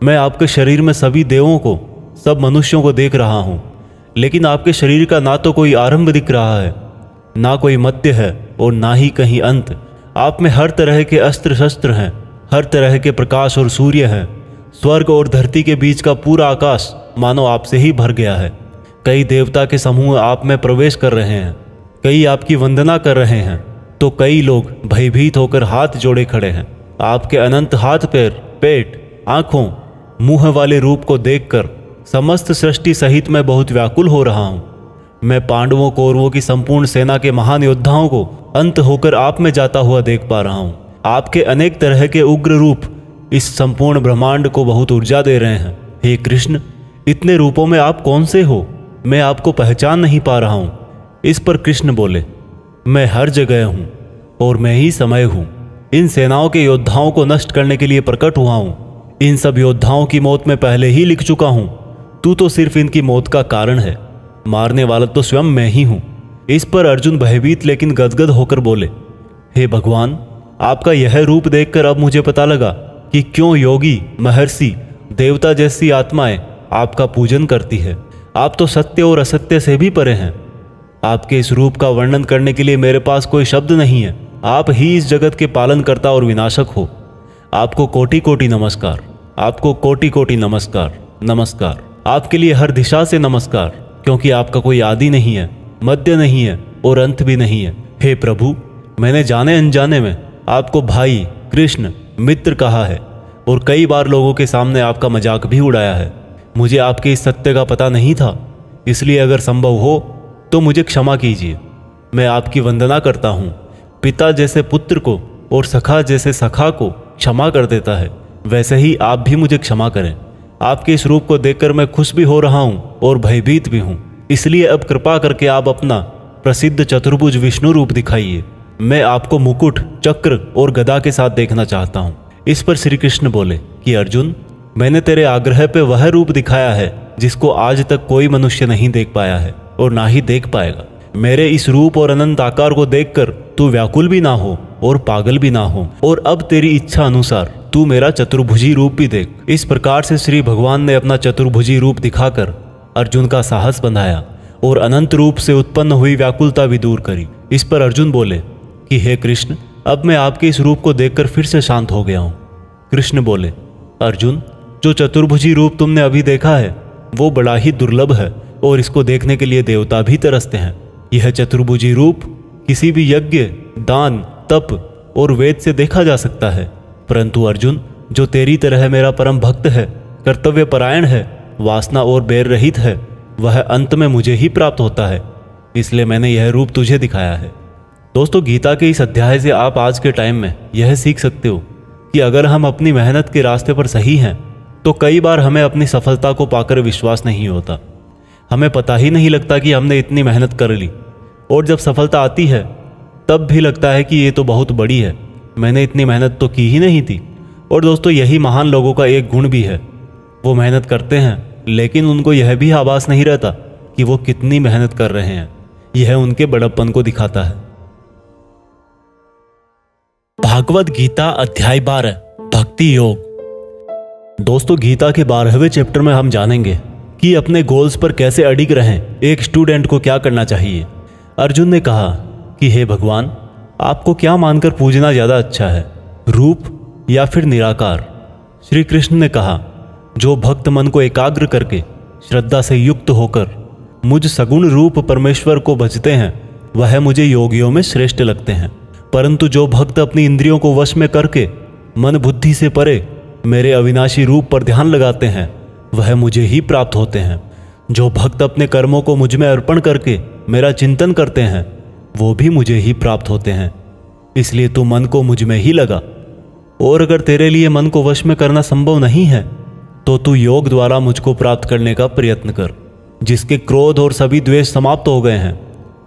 मैं आपके शरीर में सभी देवों को, सब मनुष्यों को देख रहा हूं, लेकिन आपके शरीर का ना तो कोई आरंभ दिख रहा है, ना कोई मध्य है और ना ही कहीं अंत। आप में हर तरह के अस्त्र शस्त्र हैं, हर तरह के प्रकाश और सूर्य हैं। स्वर्ग और धरती के बीच का पूरा आकाश मानो आपसे ही भर गया है। कई देवता के समूह आप में प्रवेश कर रहे हैं, कई आपकी वंदना कर रहे हैं, तो कई लोग भयभीत होकर हाथ जोड़े खड़े हैं। आपके अनंत हाथ पैर, पेट, आंखों, मुंह वाले रूप को देखकर समस्त सृष्टि सहित मैं बहुत व्याकुल हो रहा हूं। मैं पांडवों कौरवों की संपूर्ण सेना के महान योद्धाओं को अंत होकर आप में जाता हुआ देख पा रहा हूं। आपके अनेक तरह के उग्र रूप इस संपूर्ण ब्रह्मांड को बहुत ऊर्जा दे रहे हैं। हे कृष्ण, इतने रूपों में आप कौन से हो? मैं आपको पहचान नहीं पा रहा हूं। इस पर कृष्ण बोले, मैं हर जगह हूं और मैं ही समय हूं। इन सेनाओं के योद्धाओं को नष्ट करने के लिए प्रकट हुआ हूं। इन सब योद्धाओं की मौत मैं पहले ही लिख चुका हूं। तू तो सिर्फ इनकी मौत का कारण है, मारने वाला तो स्वयं मैं ही हूं। इस पर अर्जुन भयभीत लेकिन गदगद होकर बोले, हे भगवान, आपका यह रूप देखकर अब मुझे पता लगा कि क्यों योगी, महर्षि, देवता जैसी आत्माएं आपका पूजन करती है। आप तो सत्य और असत्य से भी परे हैं। आपके इस रूप का वर्णन करने के लिए मेरे पास कोई शब्द नहीं है। आप ही इस जगत के पालनकर्ता और विनाशक हो। आपको कोटि कोटि नमस्कार, आपको कोटि कोटि नमस्कार, नमस्कार। आपके लिए हर दिशा से नमस्कार, क्योंकि आपका कोई आदि नहीं है, मध्य नहीं है और अंत भी नहीं है। हे प्रभु, मैंने जाने अनजाने में आपको भाई, कृष्ण, मित्र कहा है और कई बार लोगों के सामने आपका मजाक भी उड़ाया है। मुझे आपके इस सत्य का पता नहीं था, इसलिए अगर संभव हो तो मुझे क्षमा कीजिए। मैं आपकी वंदना करता हूँ। पिता जैसे पुत्र को और सखा जैसे सखा को क्षमा कर देता है, वैसे ही आप भी मुझे क्षमा करें। आपके इस रूप को देखकर मैं खुश भी हो रहा हूँ और भयभीत भी हूँ, इसलिए अब कृपा करके आप अपना प्रसिद्ध चतुर्भुज विष्णु रूप दिखाइए। मैं आपको मुकुट, चक्र और गदा के साथ देखना चाहता हूँ। इस पर श्री कृष्ण बोले कि अर्जुन, मैंने तेरे आग्रह पे वह रूप दिखाया है जिसको आज तक कोई मनुष्य नहीं देख पाया है और ना ही देख पाएगा। मेरे इस रूप और अनंत आकार को देखकर तू व्याकुल भी ना हो और पागल भी ना हो, और अब तेरी इच्छा अनुसार तू मेरा चतुर्भुजी रूप भी देख। इस प्रकार से श्री भगवान ने अपना चतुर्भुजी रूप दिखाकर अर्जुन का साहस बंधाया और अनंत रूप से उत्पन्न हुई व्याकुलता भी दूर करी। इस पर अर्जुन बोले कि हे कृष्ण, अब मैं आपके इस रूप को देखकर फिर से शांत हो गया हूँ। कृष्ण बोले, अर्जुन, जो चतुर्भुजी रूप तुमने अभी देखा है वो बड़ा ही दुर्लभ है और इसको देखने के लिए देवता भी तरसते हैं। यह चतुर्भुजी रूप किसी भी यज्ञ, दान, तप और वेद से देखा जा सकता है, परंतु अर्जुन, जो तेरी तरह मेरा परम भक्त है, कर्तव्य परायण है, वासना और बैर रहित है, वह अंत में मुझे ही प्राप्त होता है। इसलिए मैंने यह रूप तुझे दिखाया है। दोस्तों, गीता के इस अध्याय से आप आज के टाइम में यह सीख सकते हो कि अगर हम अपनी मेहनत के रास्ते पर सही हैं तो कई बार हमें अपनी सफलता को पाकर विश्वास नहीं होता। हमें पता ही नहीं लगता कि हमने इतनी मेहनत कर ली, और जब सफलता आती है तब भी लगता है कि ये तो बहुत बड़ी है, मैंने इतनी मेहनत तो की ही नहीं थी। और दोस्तों यही महान लोगों का एक गुण भी है, वो मेहनत करते हैं लेकिन उनको यह भी आभास नहीं रहता कि वो कितनी मेहनत कर रहे हैं। यह उनके बड़प्पन को दिखाता है। भागवत गीता अध्याय 12 भक्ति योग। दोस्तों गीता के 12वें चैप्टर में हम जानेंगे कि अपने गोल्स पर कैसे अडिग रहें, एक स्टूडेंट को क्या करना चाहिए। अर्जुन ने कहा कि हे भगवान, आपको क्या मानकर पूजना ज्यादा अच्छा है, रूप या फिर निराकार। श्री कृष्ण ने कहा, जो भक्त मन को एकाग्र करके श्रद्धा से युक्त होकर मुझ सगुण रूप परमेश्वर को भजते हैं, वह मुझे योगियों में श्रेष्ठ लगते हैं। परंतु जो भक्त अपनी इंद्रियों को वश में करके मन बुद्धि से परे मेरे अविनाशी रूप पर ध्यान लगाते हैं, वह मुझे ही प्राप्त होते हैं। जो भक्त अपने कर्मों को मुझ में अर्पण करके मेरा चिंतन करते हैं, वो भी मुझे ही प्राप्त होते हैं। इसलिए तू मन को मुझ में ही लगा, और अगर तेरे लिए मन को वश में करना संभव नहीं है तो तू योग द्वारा मुझको प्राप्त करने का प्रयत्न कर। जिसके क्रोध और सभी द्वेष समाप्त हो गए हैं,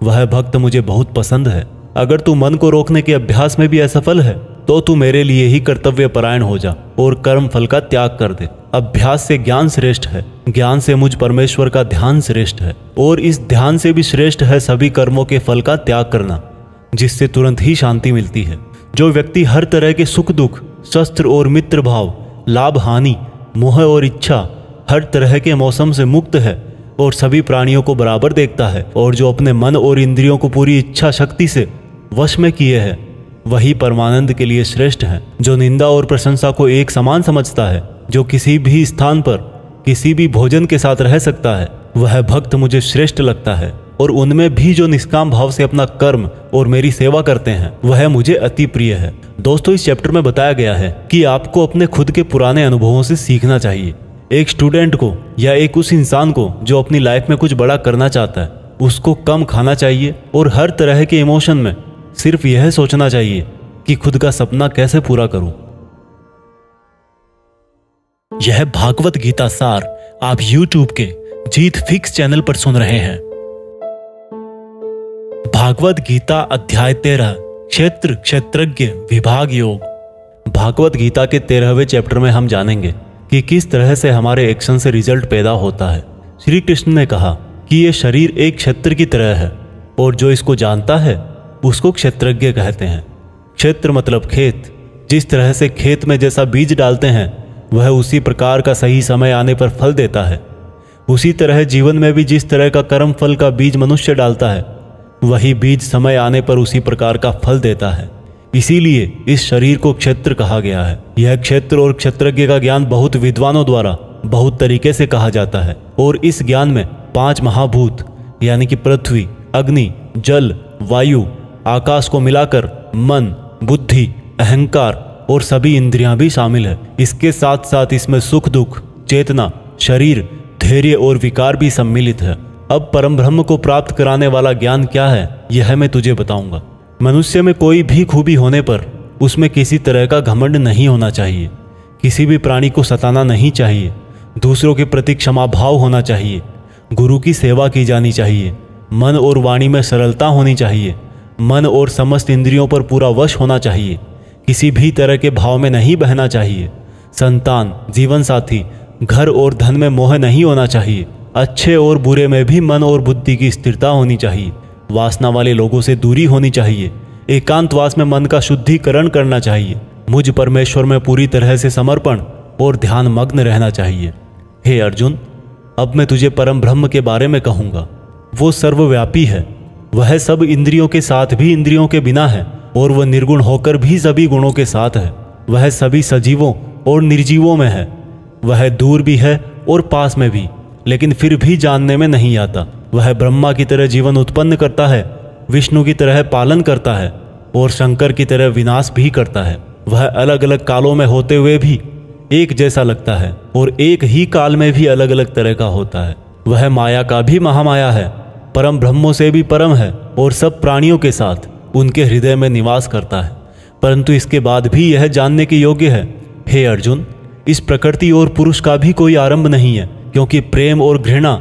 वह भक्त मुझे बहुत पसंद है। अगर तू मन को रोकने के अभ्यास में भी असफल है तो तू मेरे लिए ही कर्तव्य परायण हो जा और कर्म फल का त्याग कर दे। अभ्यास से ज्ञान श्रेष्ठ है, ज्ञान से मुझ परमेश्वर का ध्यान श्रेष्ठ है, और इस ध्यान से भी श्रेष्ठ है सभी कर्मों के फल का त्याग करना, जिससे तुरंत ही शांति मिलती है। जो व्यक्ति हर तरह के सुख दुख, शस्त्र और मित्र भाव, लाभ हानि, मोह और इच्छा, हर तरह के मौसम से मुक्त है और सभी प्राणियों को बराबर देखता है, और जो अपने मन और इंद्रियों को पूरी इच्छा शक्ति से वश में किए है, वही परमानंद के लिए श्रेष्ठ है। जो निंदा और प्रशंसा को एक समान समझता है, जो किसी भी स्थान पर किसी भी भोजन के साथ रह सकता है, वह भक्त मुझे श्रेष्ठ लगता है। और उनमें भी जो निष्काम भाव से अपना कर्म और मेरी सेवा करते हैं, वह मुझे अति प्रिय है। दोस्तों इस चैप्टर में बताया गया है कि आपको अपने खुद के पुराने अनुभवों से सीखना चाहिए। एक स्टूडेंट को या एक उस इंसान को जो अपनी लाइफ में कुछ बड़ा करना चाहता है, उसको कम खाना चाहिए और हर तरह के इमोशन में सिर्फ यह सोचना चाहिए कि खुद का सपना कैसे पूरा करूं। यह भागवत गीता सार आप YouTube के जीत फिक्स चैनल पर सुन रहे हैं। भागवत गीता अध्याय 13 क्षेत्र क्षेत्रज्ञ विभाग योग। भागवत गीता के 13वें चैप्टर में हम जानेंगे कि किस तरह से हमारे एक्शन से रिजल्ट पैदा होता है। श्री कृष्ण ने कहा कि यह शरीर एक क्षेत्र की तरह है, और जो इसको जानता है उसको क्षेत्रज्ञ कहते हैं। क्षेत्र मतलब खेत। जिस तरह से खेत में जैसा बीज डालते हैं, वह उसी प्रकार का सही समय आने पर फल देता है। उसी तरह जीवन में भी जिस तरह का कर्म फल का बीज मनुष्य डालता है, वही बीज समय आने पर उसी प्रकार का फल देता है। इसीलिए इस शरीर को क्षेत्र कहा गया है। यह क्षेत्र और क्षेत्रज्ञ का ज्ञान बहुत विद्वानों द्वारा बहुत तरीके से कहा जाता है, और इस ज्ञान में 5 महाभूत यानी कि पृथ्वी, अग्नि, जल, वायु, आकाश को मिलाकर मन, बुद्धि, अहंकार और सभी इंद्रियां भी शामिल है। इसके साथ साथ इसमें सुख दुख, चेतना, शरीर, धैर्य और विकार भी सम्मिलित है। अब परम ब्रह्म को प्राप्त कराने वाला ज्ञान क्या है, यह मैं तुझे बताऊंगा। मनुष्य में कोई भी खूबी होने पर उसमें किसी तरह का घमंड नहीं होना चाहिए। किसी भी प्राणी को सताना नहीं चाहिए। दूसरों के प्रति क्षमा भाव होना चाहिए। गुरु की सेवा की जानी चाहिए। मन और वाणी में सरलता होनी चाहिए। मन और समस्त इंद्रियों पर पूरा वश होना चाहिए। किसी भी तरह के भाव में नहीं बहना चाहिए। संतान, जीवन साथी, घर और धन में मोह नहीं होना चाहिए। अच्छे और बुरे में भी मन और बुद्धि की स्थिरता होनी चाहिए। वासना वाले लोगों से दूरी होनी चाहिए। एकांतवास में मन का शुद्धिकरण करना चाहिए। मुझ परमेश्वर में पूरी तरह से समर्पण और ध्यान मग्न रहना चाहिए। हे अर्जुन, अब मैं तुझे परम ब्रह्म के बारे में कहूँगा। वो सर्वव्यापी है। वह सब इंद्रियों के साथ भी इंद्रियों के बिना है, और वह निर्गुण होकर भी सभी गुणों के साथ है। वह सभी सजीवों और निर्जीवों में है। वह दूर भी है और पास में भी, लेकिन फिर भी जानने में नहीं आता। वह ब्रह्मा की तरह जीवन उत्पन्न करता है, विष्णु की तरह पालन करता है, और शंकर की तरह विनाश भी करता है। वह अलग अलग कालों में होते हुए भी एक जैसा लगता है, और एक ही काल में भी अलग अलग तरह का होता है। वह माया का भी महामाया है, परम ब्रह्मों से भी परम है, और सब प्राणियों के साथ उनके हृदय में निवास करता है। परंतु इसके बाद भी यह जानने के योग्य है, हे अर्जुन, इस प्रकृति और पुरुष का भी कोई आरंभ नहीं है, क्योंकि प्रेम और घृणा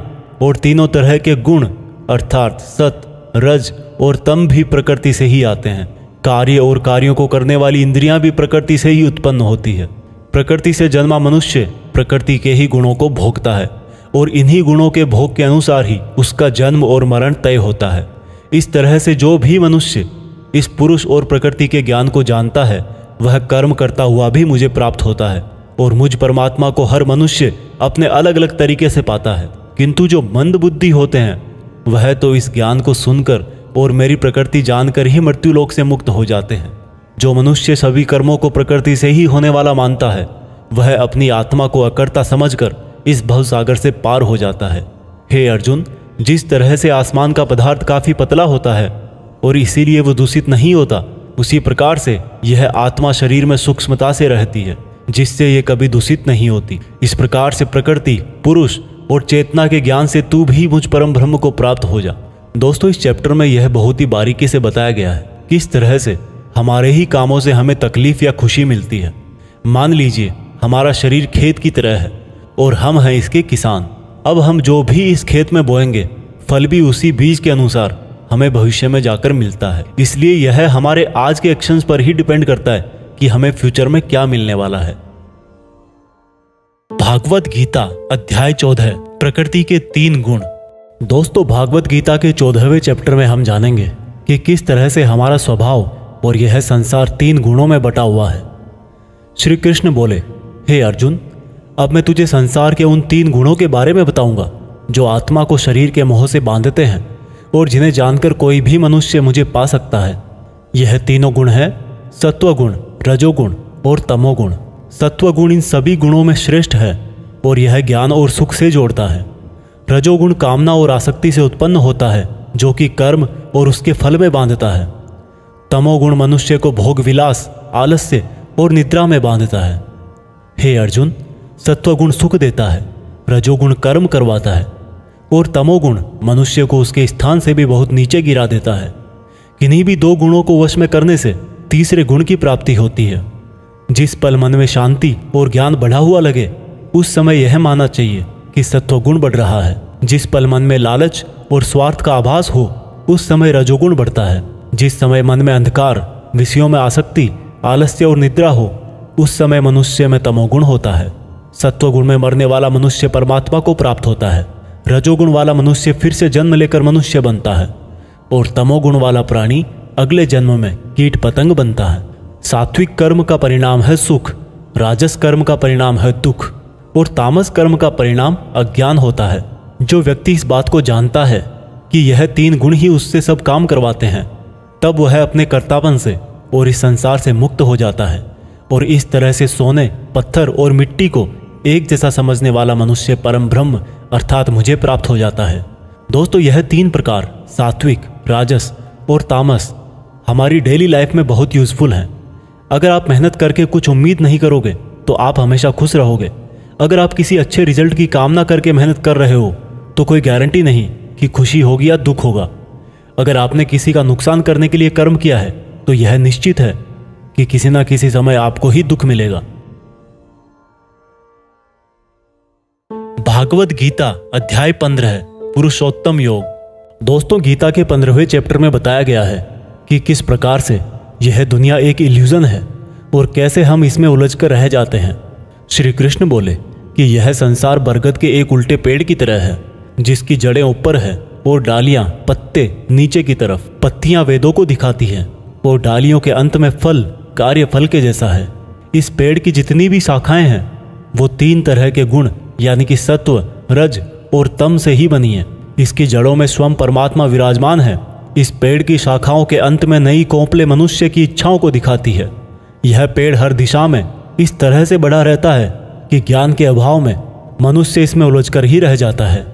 और तीनों तरह के गुण अर्थात सत, रज और तम भी प्रकृति से ही आते हैं। कार्य और कार्यों को करने वाली इंद्रियां भी प्रकृति से ही उत्पन्न होती है। प्रकृति से जन्मा मनुष्य प्रकृति के ही गुणों को भोगता है और इन्हीं गुणों के भोग के अनुसार ही उसका जन्म और मरण तय होता है। इस तरह से जो भी मनुष्य इस पुरुष और प्रकृति के ज्ञान को जानता है वह कर्म करता हुआ भी मुझे प्राप्त होता है और मुझ परमात्मा को हर मनुष्य अपने अलग अलग तरीके से पाता है। किंतु जो मंद बुद्धि होते हैं वह तो इस ज्ञान को सुनकर और मेरी प्रकृति जानकर ही मृत्युलोक से मुक्त हो जाते हैं। जो मनुष्य सभी कर्मों को प्रकृति से ही होने वाला मानता है वह अपनी आत्मा को अकर्ता समझकर इस भवसागर से पार हो जाता है। हे अर्जुन, जिस तरह से आसमान का पदार्थ काफी पतला होता है और इसीलिए वो दूषित नहीं होता, उसी प्रकार से यह आत्मा शरीर में सूक्ष्मता से रहती है जिससे ये कभी दूषित नहीं होती। इस प्रकार से प्रकृति, पुरुष और चेतना के ज्ञान से तू भी मुझ परम ब्रह्म को प्राप्त हो जा। दोस्तों, इस चैप्टर में यह बहुत ही बारीकी से बताया गया है किस तरह से हमारे ही कामों से हमें तकलीफ या खुशी मिलती है। मान लीजिए हमारा शरीर खेत की तरह है और हम हैं इसके किसान। अब हम जो भी इस खेत में बोएंगे फल भी उसी बीज के अनुसार हमें भविष्य में जाकर मिलता है। इसलिए यह हमारे आज के एक्शंस पर ही डिपेंड करता है कि हमें फ्यूचर में क्या मिलने वाला है। भागवत गीता अध्याय 14 प्रकृति के 3 गुण। दोस्तों, भागवत गीता के 14वें चैप्टर में हम जानेंगे कि किस तरह से हमारा स्वभाव और यह संसार 3 गुणों में बटा हुआ है। श्री कृष्ण बोले, हे अर्जुन, अब मैं तुझे संसार के उन 3 गुणों के बारे में बताऊंगा जो आत्मा को शरीर के मोह से बांधते हैं और जिन्हें जानकर कोई भी मनुष्य मुझे पा सकता है। यह तीनों गुण है सत्वगुण, रजोगुण और तमोगुण। सत्वगुण इन सभी गुणों में श्रेष्ठ है और यह ज्ञान और सुख से जोड़ता है। रजोगुण कामना और आसक्ति से उत्पन्न होता है जो कि कर्म और उसके फल में बांधता है। तमोगुण मनुष्य को भोग विलास, आलस्य और निद्रा में बांधता है। हे अर्जुन, सत्वगुण सुख देता है, रजोगुण कर्म करवाता है और तमोगुण मनुष्य को उसके स्थान से भी बहुत नीचे गिरा देता है। किन्हीं भी 2 गुणों को वश में करने से तीसरे गुण की प्राप्ति होती है। जिस पल मन में शांति और ज्ञान बढ़ा हुआ लगे उस समय यह मानना चाहिए कि सत्वगुण बढ़ रहा है। जिस पल मन में लालच और स्वार्थ का आभास हो उस समय रजोगुण बढ़ता है। जिस समय मन में अंधकार, विषयों में आसक्ति, आलस्य और निद्रा हो उस समय मनुष्य में तमोगुण होता है। सत्वगुण में मरने वाला मनुष्य परमात्मा को प्राप्त होता है। रजोगुण वाला मनुष्य फिर से जन्म लेकर मनुष्य बनता है और तमोगुण वाला प्राणी अगले जन्म में कीट पतंग बनता है। सात्विक कर्म का परिणाम है सुख, राजस कर्म का परिणाम है दुख और तामस कर्म का परिणाम अज्ञान होता है। जो व्यक्ति इस बात को जानता है कि यह 3 गुण ही उससे सब काम करवाते हैं, तब वह अपने कर्तापन से और इस संसार से मुक्त हो जाता है और इस तरह से सोने, पत्थर और मिट्टी को एक जैसा समझने वाला मनुष्य परम ब्रह्म अर्थात मुझे प्राप्त हो जाता है। दोस्तों, यह 3 प्रकार सात्विक, राजस और तामस हमारी डेली लाइफ में बहुत यूजफुल हैं। अगर आप मेहनत करके कुछ उम्मीद नहीं करोगे तो आप हमेशा खुश रहोगे। अगर आप किसी अच्छे रिजल्ट की कामना करके मेहनत कर रहे हो तो कोई गारंटी नहीं कि खुशी होगी या दुख होगा। अगर आपने किसी का नुकसान करने के लिए कर्म किया है तो यह निश्चित है कि किसी न किसी समय आपको ही दुख मिलेगा। भागवत गीता अध्याय 15 पुरुषोत्तम योग। दोस्तों, गीता के 15वें चैप्टर में बताया गया है कि किस प्रकार से यह दुनिया एक इल्यूजन है और कैसे हम इसमें उलझकर रह जाते हैं। श्री कृष्ण बोले कि यह संसार बरगद के एक उल्टे पेड़ की तरह है जिसकी जड़ें ऊपर है और डालियां, पत्ते नीचे की तरफ। पत्तियां वेदों को दिखाती हैं और डालियों के अंत में फल कार्य फल के जैसा है। इस पेड़ की जितनी भी शाखाएं हैं वो 3 तरह के गुण यानी कि सत्व, रज और तम से ही बनी है। इसकी जड़ों में स्वयं परमात्मा विराजमान है। इस पेड़ की शाखाओं के अंत में नई कोंपले मनुष्य की इच्छाओं को दिखाती है। यह पेड़ हर दिशा में इस तरह से बढ़ा रहता है कि ज्ञान के अभाव में मनुष्य इसमें उलझकर ही रह जाता है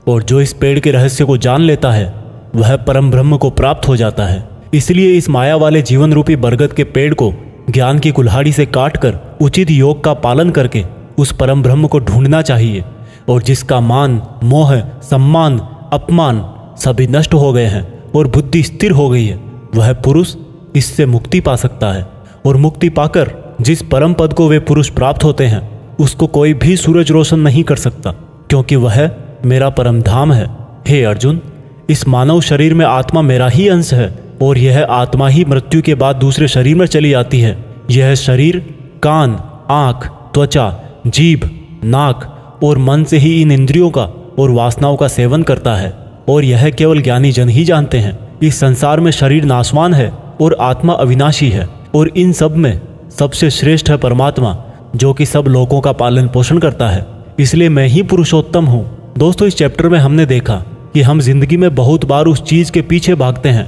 और जो इस पेड़ के रहस्य को जान लेता है वह परम ब्रह्म को प्राप्त हो जाता है। इसलिए इस माया वाले जीवन रूपी बरगद के पेड़ को ज्ञान की कुल्हाड़ी से काटकर उचित योग का पालन करके उस परम ब्रह्म को ढूंढना चाहिए और जिसका मान, मोह, सम्मान, अपमान सभी नष्ट हो गए हैं और बुद्धि स्थिर हो गई है, वह पुरुष इससे मुक्ति पा सकता है। और मुक्ति पाकर जिस परम पद को वे पुरुष प्राप्त होते हैं उसको कोई भी सूरज रोशन नहीं कर सकता, क्योंकि वह मेरा परम धाम है। हे अर्जुन, इस मानव शरीर में आत्मा मेरा ही अंश है और यह आत्मा ही मृत्यु के बाद दूसरे शरीर में चली आती है। यह शरीर कान, आँख, त्वचा, जीभ, नाक और मन से ही इन इंद्रियों का और वासनाओं का सेवन करता है। और यह केवल ज्ञानी जन ही जानते हैं। इस संसार में शरीर नाशवान है और आत्मा अविनाशी है, और इन सब में सबसे श्रेष्ठ है परमात्मा, जो कि सब लोगों का पालन पोषण करता है। इसलिए मैं ही पुरुषोत्तम हूँ। दोस्तों, इस चैप्टर में हमने देखा कि हम जिंदगी में बहुत बार उस चीज़ के पीछे भागते हैं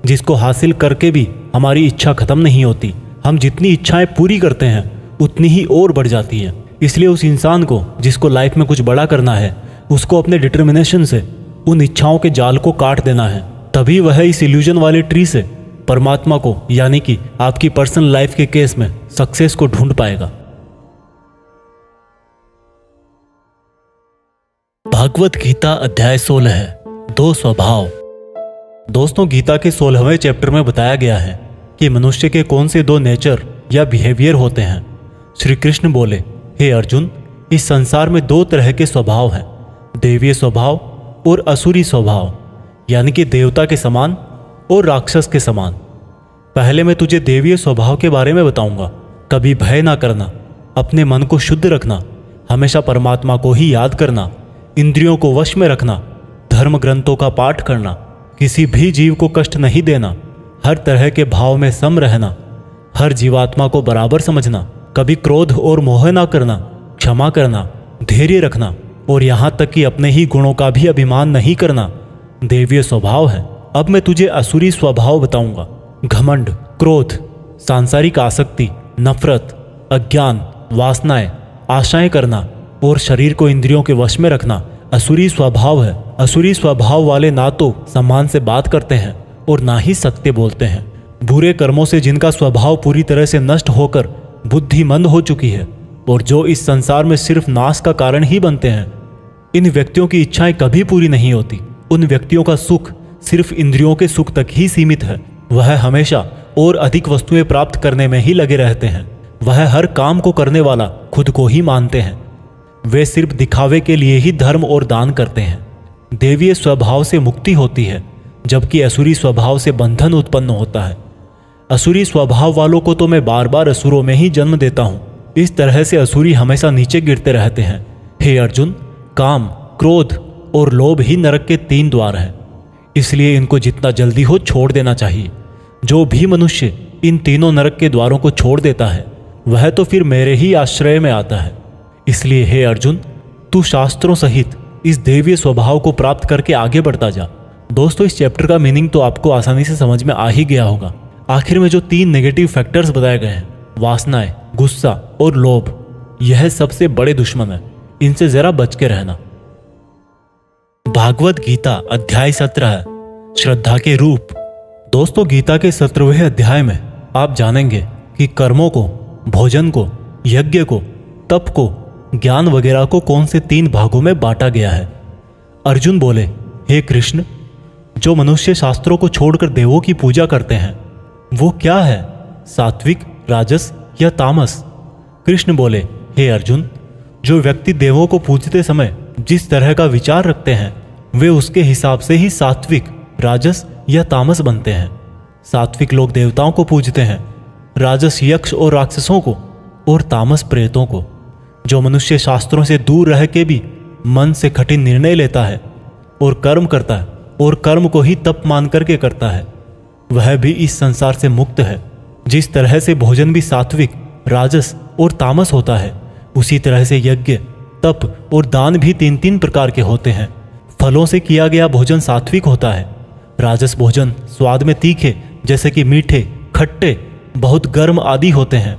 जिसको हासिल करके भी हमारी इच्छा खत्म नहीं होती। हम जितनी इच्छाएं पूरी करते हैं उतनी ही और बढ़ जाती है। इसलिए उस इंसान को जिसको लाइफ में कुछ बड़ा करना है, उसको अपने डिटर्मिनेशन से उन इच्छाओं के जाल को काट देना है। तभी वह इस इल्यूजन वाले ट्री से परमात्मा को, यानी कि आपकी पर्सनल लाइफ के केस में सक्सेस को ढूंढ पाएगा। भागवत गीता अध्याय 16 है, 2 स्वभाव। दोस्तों, गीता के 16वें चैप्टर में बताया गया है कि मनुष्य के कौन से 2 नेचर या बिहेवियर होते हैं। श्री कृष्ण बोले, हे अर्जुन, इस संसार में 2 तरह के स्वभाव हैं, देवीय स्वभाव और असुरी स्वभाव, यानी कि देवता के समान और राक्षस के समान। पहले मैं तुझे देवीय स्वभाव के बारे में बताऊंगा। कभी भय ना करना, अपने मन को शुद्ध रखना, हमेशा परमात्मा को ही याद करना, इंद्रियों को वश में रखना, धर्म ग्रंथों का पाठ करना, किसी भी जीव को कष्ट नहीं देना, हर तरह के भाव में सम रहना, हर जीवात्मा को बराबर समझना, कभी क्रोध और मोह ना करना, क्षमा करना, धैर्य रखना, और यहाँ तक कि अपने ही गुणों का भी अभिमान नहीं करना देवीय स्वभाव है। अब मैं तुझे असुरी स्वभाव बताऊंगा। घमंड, क्रोध, सांसारिक आसक्ति, नफरत, अज्ञान, वासनाएं, आशाएं करना और शरीर को इंद्रियों के वश में रखना असुरी स्वभाव है। असुरी स्वभाव वाले ना तो सम्मान से बात करते हैं और ना ही सत्य बोलते हैं। बुरे कर्मों से जिनका स्वभाव पूरी तरह से नष्ट होकर बुद्धि मंद हो चुकी है और जो इस संसार में सिर्फ नाश का कारण ही बनते हैं, इन व्यक्तियों की इच्छाएं कभी पूरी नहीं होती। उन व्यक्तियों का सुख सिर्फ इंद्रियों के सुख तक ही सीमित है। वह हमेशा और अधिक वस्तुएं प्राप्त करने में ही लगे रहते हैं। वह हर काम को करने वाला खुद को ही मानते हैं। वे सिर्फ दिखावे के लिए ही धर्म और दान करते हैं। देवीय स्वभाव से मुक्ति होती है, जबकि असुरी स्वभाव से बंधन उत्पन्न होता है। असुरी स्वभाव वालों को तो मैं बार बार असुरों में ही जन्म देता हूँ। इस तरह से असुरी हमेशा नीचे गिरते रहते हैं। हे अर्जुन, काम, क्रोध और लोभ ही नरक के 3 द्वार हैं। इसलिए इनको जितना जल्दी हो छोड़ देना चाहिए। जो भी मनुष्य इन तीनों नरक के द्वारों को छोड़ देता है, वह तो फिर मेरे ही आश्रय में आता है। इसलिए हे अर्जुन, तू शास्त्रों सहित इस देवीय स्वभाव को प्राप्त करके आगे बढ़ता जा। दोस्तों, इस चैप्टर का मीनिंग तो आपको आसानी से समझ में आ ही गया होगा। आखिर में जो 3 नेगेटिव फैक्टर्स बताए गए हैं, वासनाएं, गुस्सा और लोभ, यह सबसे बड़े दुश्मन है। इनसे जरा बच के रहना। भागवत गीता अध्याय 17, श्रद्धा के रूप। दोस्तों, गीता के 17वें अध्याय में आप जानेंगे कि कर्मों को, भोजन को, यज्ञ को, तप को, ज्ञान वगैरह को कौन से 3 भागों में बांटा गया है। अर्जुन बोले, हे कृष्ण, जो मनुष्य शास्त्रों को छोड़कर देवों की पूजा करते हैं, वो क्या है, सात्विक, राजस या तामस? कृष्ण बोले, हे अर्जुन, जो व्यक्ति देवों को पूजते समय जिस तरह का विचार रखते हैं, वे उसके हिसाब से ही सात्विक, राजस या तामस बनते हैं। सात्विक लोग देवताओं को पूजते हैं, राजस यक्ष और राक्षसों को, और तामस प्रेतों को। जो मनुष्य शास्त्रों से दूर रह के भी मन से कठिन निर्णय लेता है और कर्म करता है और कर्म को ही तप मान करके करता है, वह भी इस संसार से मुक्त है। जिस तरह से भोजन भी सात्विक, राजस और तामस होता है, उसी तरह से यज्ञ, तप और दान भी 3-3 प्रकार के होते हैं। फलों से किया गया भोजन सात्विक होता है। राजस भोजन स्वाद में तीखे, जैसे कि मीठे, खट्टे, बहुत गर्म आदि होते हैं।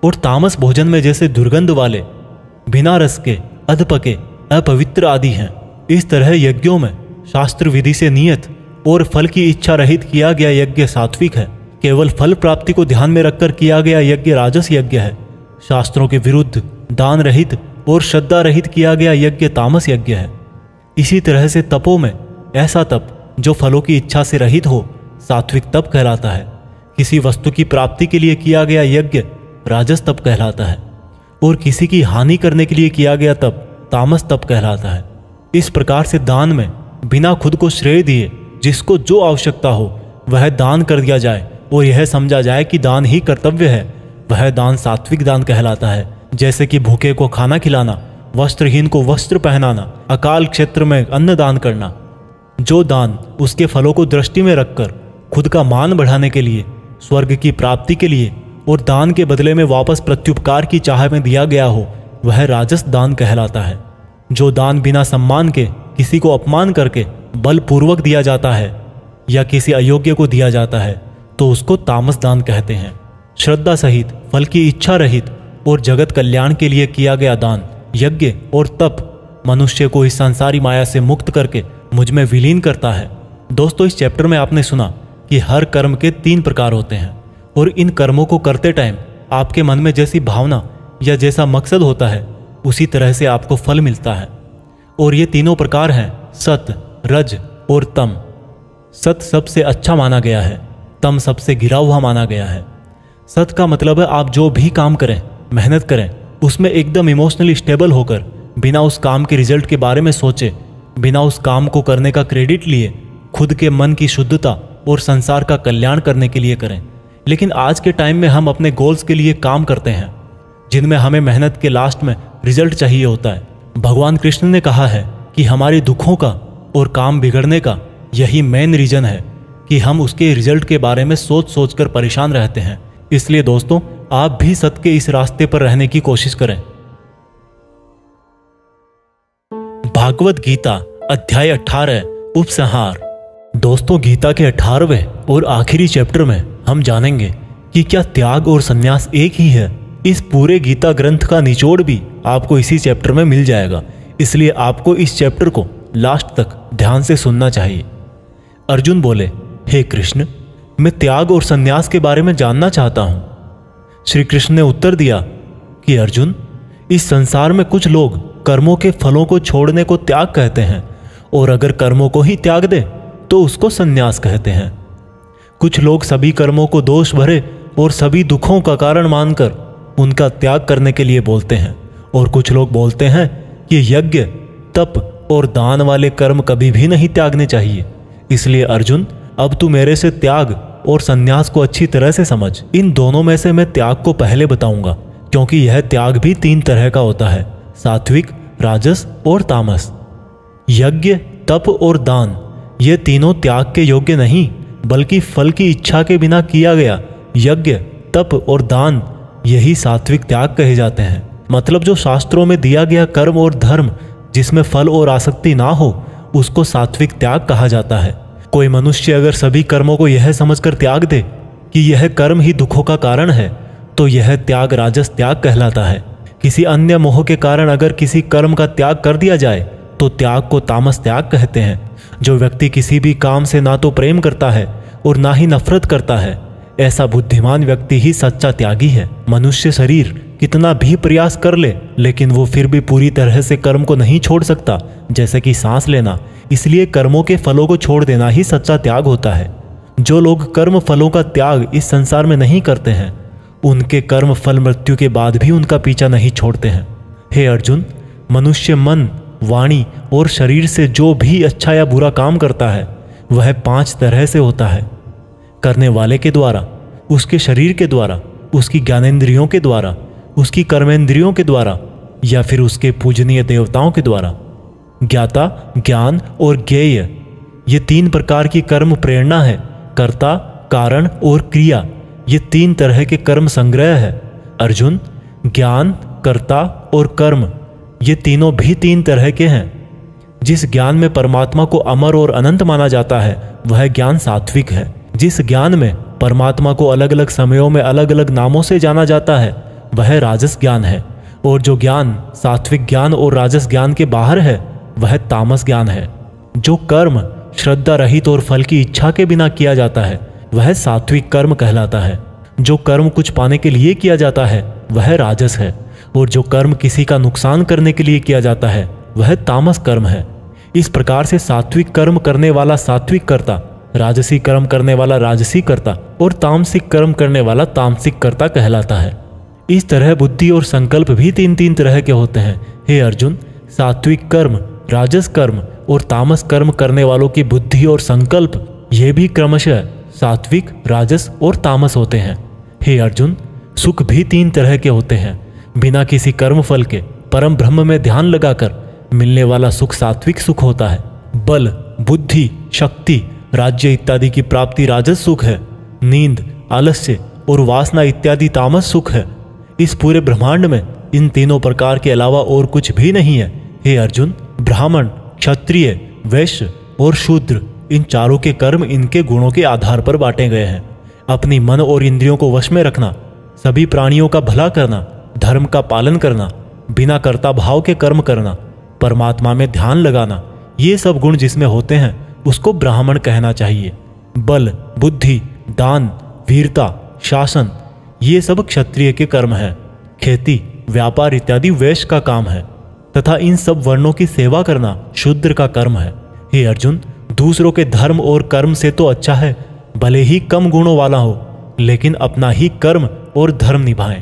और तामस भोजन में जैसे दुर्गंध वाले, बिना रस के, अधपके, अपवित्र आदि हैं। इस तरह यज्ञों में शास्त्र विधि से नियत और फल की इच्छा रहित किया गया यज्ञ सात्विक है। केवल फल प्राप्ति को ध्यान में रखकर किया गया यज्ञ राजस यज्ञ है। शास्त्रों के विरुद्ध, दान रहित और श्रद्धा रहित किया गया यज्ञ तामस यज्ञ है। इसी तरह से तपों में ऐसा तप जो फलों की इच्छा से रहित हो, सात्विक तप कहलाता है। किसी वस्तु की प्राप्ति के लिए किया गया यज्ञ राजस तप कहलाता है, और किसी की हानि करने के लिए किया गया तप तामस तप कहलाता है। इस प्रकार से दान में बिना खुद को श्रेय दिए जिसको जो आवश्यकता हो वह दान कर दिया जाए और यह समझा जाए कि दान ही कर्तव्य है, वह दान सात्विक दान कहलाता है। जैसे कि भूखे को खाना खिलाना, वस्त्रहीन को वस्त्र पहनाना, अकाल क्षेत्र में अन्न दान करना। जो दान उसके फलों को दृष्टि में रखकर खुद का मान बढ़ाने के लिए, स्वर्ग की प्राप्ति के लिए और दान के बदले में वापस प्रत्युपकार की चाह में दिया गया हो, वह राजस दान कहलाता है। जो दान बिना सम्मान के किसी को अपमान करके बलपूर्वक दिया जाता है या किसी अयोग्य को दिया जाता है तो उसको तामस दान कहते हैं। श्रद्धा सहित, फल की इच्छा रहित और जगत कल्याण के लिए किया गया दान, यज्ञ और तप मनुष्य को इस संसारी माया से मुक्त करके मुझ में विलीन करता है। दोस्तों, इस चैप्टर में आपने सुना कि हर कर्म के 3 प्रकार होते हैं और इन कर्मों को करते टाइम आपके मन में जैसी भावना या जैसा मकसद होता है उसी तरह से आपको फल मिलता है। और ये तीनों प्रकार हैं सत, रज और तम। सत सबसे अच्छा माना गया है, तम सबसे गिरा हुआ माना गया है। सत का मतलब है आप जो भी काम करें, मेहनत करें, उसमें एकदम इमोशनली स्टेबल होकर, बिना उस काम के रिजल्ट के बारे में सोचे, बिना उस काम को करने का क्रेडिट लिए, खुद के मन की शुद्धता और संसार का कल्याण करने के लिए करें। लेकिन आज के टाइम में हम अपने गोल्स के लिए काम करते हैं जिनमें हमें मेहनत के लास्ट में रिजल्ट चाहिए होता है। भगवान कृष्ण ने कहा है कि हमारे दुखों का और काम बिगड़ने का यही मेन रीजन है कि हम उसके रिजल्ट के बारे में सोच सोच कर परेशान रहते हैं। इसलिए दोस्तों, आप भी सत्य के इस रास्ते पर रहने की कोशिश करें। भागवत गीता अध्याय 18 उपसंहार। दोस्तों, गीता के 18वें और आखिरी चैप्टर में हम जानेंगे कि क्या त्याग और संन्यास एक ही है। इस पूरे गीता ग्रंथ का निचोड़ भी आपको इसी चैप्टर में मिल जाएगा, इसलिए आपको इस चैप्टर को लास्ट तक ध्यान से सुनना चाहिए। अर्जुन बोले, हे कृष्ण, मैं त्याग और संन्यास के बारे में जानना चाहता हूं। श्री कृष्ण ने उत्तर दिया कि अर्जुन, इस संसार में कुछ लोग कर्मों के फलों को छोड़ने को त्याग कहते हैं और अगर कर्मों को ही त्याग दे तो उसको संन्यास कहते हैं। कुछ लोग सभी कर्मों को दोष भरे और सभी दुखों का कारण मानकर उनका त्याग करने के लिए बोलते हैं और कुछ लोग बोलते हैं कि यज्ञ, तप और दान वाले कर्म कभी भी नहीं त्यागने चाहिए। इसलिए अर्जुन, अब तू मेरे से त्याग और संन्यास को अच्छी तरह से समझ। इन दोनों में से मैं त्याग को पहले बताऊंगा क्योंकि यह त्याग भी 3 तरह का होता है, सात्विक, राजस और तामस। यज्ञ, तप और दान ये तीनों त्याग के योग्य नहीं बल्कि फल की इच्छा के बिना किया गया यज्ञ, तप और दान यही सात्विक त्याग कहे जाते हैं। मतलब जो शास्त्रों में दिया गया कर्म और धर्म जिसमें फल और आसक्ति ना हो उसको सात्विक त्याग कहा जाता है। कोई मनुष्य अगर सभी कर्मों को यह समझकर त्याग दे कि यह कर्म ही दुखों का कारण है तो यह त्याग राजस त्याग कहलाता है। किसी अन्य मोह के कारण अगर किसी कर्म का त्याग कर दिया जाए तो त्याग को तामस त्याग कहते हैं। जो व्यक्ति किसी भी काम से ना तो प्रेम करता है और ना ही नफरत करता है, ऐसा बुद्धिमान व्यक्ति ही सच्चा त्यागी है। मनुष्य शरीर कितना भी प्रयास कर ले लेकिन वो फिर भी पूरी तरह से कर्म को नहीं छोड़ सकता, जैसे कि सांस लेना। इसलिए कर्मों के फलों को छोड़ देना ही सच्चा त्याग होता है। जो लोग कर्म फलों का त्याग इस संसार में नहीं करते हैं उनके कर्म फल मृत्यु के बाद भी उनका पीछा नहीं छोड़ते हैं। हे अर्जुन, मनुष्य मन, वाणी और शरीर से जो भी अच्छा या बुरा काम करता है वह 5 तरह से होता है। करने वाले के द्वारा, उसके शरीर के द्वारा, उसकी ज्ञानेंद्रियों के द्वारा, उसकी कर्मेंद्रियों के द्वारा या फिर उसके पूजनीय देवताओं के द्वारा। ज्ञाता, ज्ञान और ज्ञेय ये 3 प्रकार की कर्म प्रेरणा है। कर्ता, कारण और क्रिया ये 3 तरह के कर्म संग्रह है। अर्जुन, ज्ञान, कर्ता और कर्म ये तीनों भी 3 तरह के हैं। जिस ज्ञान में परमात्मा को अमर और अनंत माना जाता है वह ज्ञान सात्विक है। जिस ज्ञान में परमात्मा को अलग अलग समयों में अलग अलग नामों से जाना जाता है वह राजस ज्ञान है। और जो ज्ञान सात्विक ज्ञान और राजस ज्ञान के बाहर है वह तामस ज्ञान है। जो कर्म श्रद्धा रहित और फल की इच्छा के बिना किया जाता है वह सात्विक कर्म कहलाता है। जो कर्म कुछ पाने के लिए किया जाता है वह राजस है और जो कर्म किसी का नुकसान करने के लिए किया जाता है वह तामस कर्म है। इस प्रकार से सात्विक कर्म करने वाला सात्विक कर्ता, राजसी कर्म करने वाला राजसी कर्ता और तामसिक कर्म करने वाला तामसिक कर्ता कहलाता है। इस तरह बुद्धि और संकल्प भी 3 तरह के होते हैं। हे अर्जुन, सात्विक कर्म, राजस कर्म और तामस कर्म करने वालों की बुद्धि और संकल्प ये भी क्रमशः सात्विक, राजस और तामस होते हैं। हे अर्जुन, सुख भी 3 तरह के होते हैं। बिना किसी कर्म फल के परम ब्रह्म में ध्यान लगाकर मिलने वाला सुख सात्विक सुख होता है। बल, बुद्धि, शक्ति, राज्य इत्यादि की प्राप्ति राजस सुख है। नींद, आलस्य और वासना इत्यादि तामस सुख है। इस पूरे ब्रह्मांड में इन तीनों प्रकार के अलावा और कुछ भी नहीं है। हे अर्जुन, ब्राह्मण, क्षत्रिय, वैश्य और शूद्र, इन चारों के कर्म इनके गुणों के आधार पर बांटे गए हैं। अपनी मन और इंद्रियों को वश में रखना, सभी प्राणियों का भला करना, धर्म का पालन करना, बिना कर्ता भाव के कर्म करना, परमात्मा में ध्यान लगाना, ये सब गुण जिसमें होते हैं उसको ब्राह्मण कहना चाहिए। बल, बुद्धि, दान, वीरता, शासन, ये सब क्षत्रिय के कर्म है। खेती, व्यापार इत्यादि वैश्य का काम है तथा इन सब वर्णों की सेवा करना शूद्र का कर्म है। हे अर्जुन, दूसरों के धर्म और कर्म से तो अच्छा है भले ही कम गुणों वाला हो, लेकिन अपना ही कर्म और धर्म निभाएं,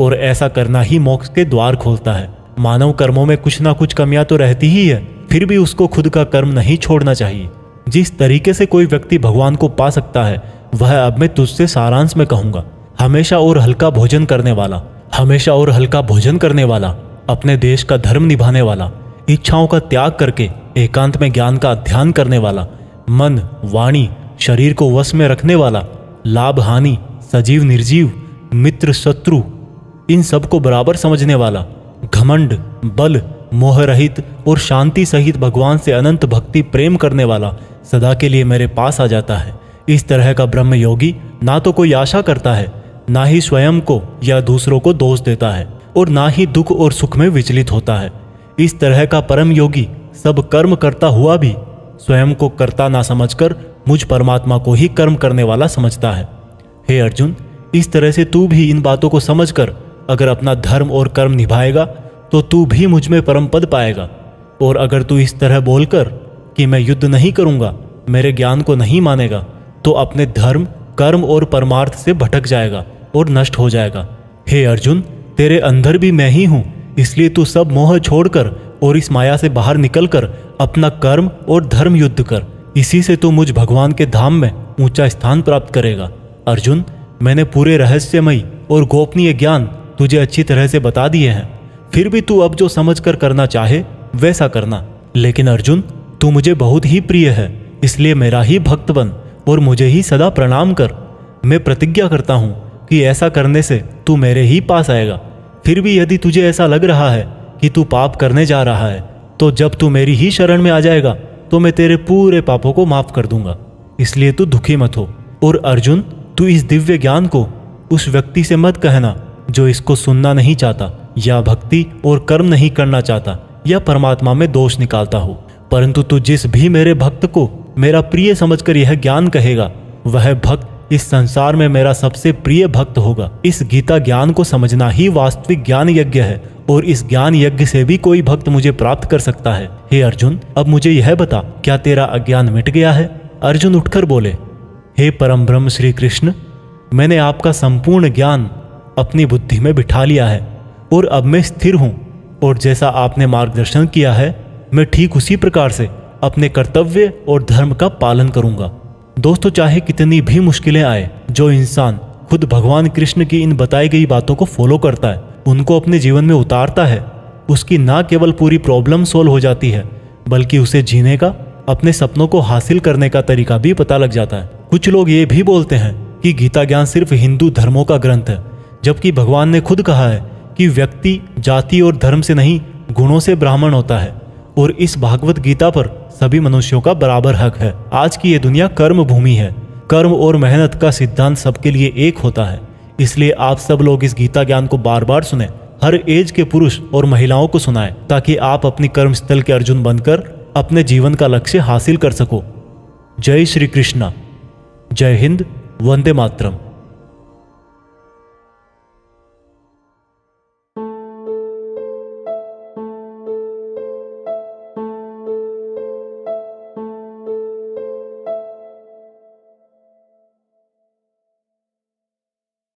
और ऐसा करना ही मोक्ष के द्वार खोलता है। मानव कर्मों में कुछ ना कुछ कमियां तो रहती ही है, फिर भी उसको खुद का कर्म नहीं छोड़ना चाहिए। जिस तरीके से कोई व्यक्ति भगवान को पा सकता है वह अब मैं तुझसे सारांश में कहूंगा। हमेशा और हल्का भोजन करने वाला, हमेशा और हल्का भोजन करने वाला, अपने देश का धर्म निभाने वाला, इच्छाओं का त्याग करके एकांत में ज्ञान का अध्ययन करने वाला, मन, वाणी, शरीर को वश में रखने वाला, लाभ हानि, सजीव निर्जीव, मित्र शत्रु, इन सब को बराबर समझने वाला, घमंड, बल, मोह रहित और शांति सहित भगवान से अनंत भक्ति प्रेम करने वाला सदा के लिए मेरे पास आ जाता है। इस तरह का ब्रह्म योगी ना तो कोई आशा करता है, ना ही स्वयं को या दूसरों को दोष देता है, और ना ही दुख और सुख में विचलित होता है। इस तरह का परम योगी सब कर्म करता हुआ भी स्वयं को कर्ता ना समझकर मुझ परमात्मा को ही कर्म करने वाला समझता है। हे अर्जुन, इस तरह से तू भी इन बातों को समझकर अगर अपना धर्म और कर्म निभाएगा तो तू भी मुझ में परम पद पाएगा। और अगर तू इस तरह बोलकर कि मैं युद्ध नहीं करूंगा, मेरे ज्ञान को नहीं मानेगा, तो अपने धर्म, कर्म और परमार्थ से भटक जाएगा और नष्ट हो जाएगा। हे अर्जुन, तेरे अंदर भी मैं ही हूं, इसलिए तू सब मोह छोड़कर और इस माया से बाहर निकलकर अपना कर्म और धर्म युद्ध कर। इसी से तू मुझ भगवान के धाम में ऊंचा स्थान प्राप्त करेगा। अर्जुन, मैंने पूरे रहस्यमयी और गोपनीय ज्ञान तुझे अच्छी तरह से बता दिए हैं, फिर भी तू अब जो समझकर करना चाहे वैसा करना। लेकिन अर्जुन, तू मुझे बहुत ही प्रिय है, इसलिए मेरा ही भक्त बन और मुझे ही सदा प्रणाम कर। मैं प्रतिज्ञा करता हूं कि ऐसा करने से तू मेरे ही पास आएगा। फिर भी यदि तुझे ऐसा लग रहा है कि तू पाप करने जा रहा है, तो जब तू मेरी ही शरण में आ जाएगा तो मैं तेरे पूरे पापों को माफ कर दूंगा। इसलिए तू दुखी मत हो। और अर्जुन, तू इस दिव्य ज्ञान को उस व्यक्ति से मत कहना जो इसको सुनना नहीं चाहता, या भक्ति और कर्म नहीं करना चाहता, या परमात्मा में दोष निकालता हो। परंतु तू जिस भी मेरे भक्त को मेरा प्रिय समझकर यह ज्ञान कहेगा, वह भक्त इस संसार में मेरा सबसे प्रिय भक्त होगा। इस गीता ज्ञान को समझना ही वास्तविक ज्ञान यज्ञ है, और इस ज्ञान यज्ञ से भी कोई भक्त मुझे प्राप्त कर सकता है। हे अर्जुन, अब मुझे यह बता, क्या तेरा अज्ञान मिट गया है? अर्जुन उठकर बोले, हे परम ब्रह्म श्री कृष्ण, मैंने आपका संपूर्ण ज्ञान अपनी बुद्धि में बिठा लिया है और अब मैं स्थिर हूं, और जैसा आपने मार्गदर्शन किया है मैं ठीक उसी प्रकार से अपने कर्तव्य और धर्म का पालन करूंगा। दोस्तों, चाहे कितनी भी मुश्किलें आए, जो इंसान खुद भगवान कृष्ण की इन बताई गई बातों को फॉलो करता है, उनको अपने जीवन में उतारता है, उसकी ना केवल पूरी प्रॉब्लम सोल्व हो जाती है, बल्कि उसे जीने का, अपने सपनों को हासिल करने का तरीका भी पता लग जाता है। कुछ लोग ये भी बोलते हैं कि गीता ज्ञान सिर्फ हिंदू धर्मों का ग्रंथ है, जबकि भगवान ने खुद कहा है कि व्यक्ति जाति और धर्म से नहीं, गुणों से ब्राह्मण होता है, और इस भागवत गीता पर सभी मनुष्यों का बराबर हक है। आज की ये दुनिया कर्म भूमि है। कर्म और मेहनत का सिद्धांत सबके लिए एक होता है। इसलिए आप सब लोग इस गीता ज्ञान को बार बार सुने, हर एज के पुरुष और महिलाओं को सुनाएं, ताकि आप अपनी कर्म स्थल के अर्जुन बनकर अपने जीवन का लक्ष्य हासिल कर सको। जय श्री कृष्णा। जय हिंद। वंदे मातरम।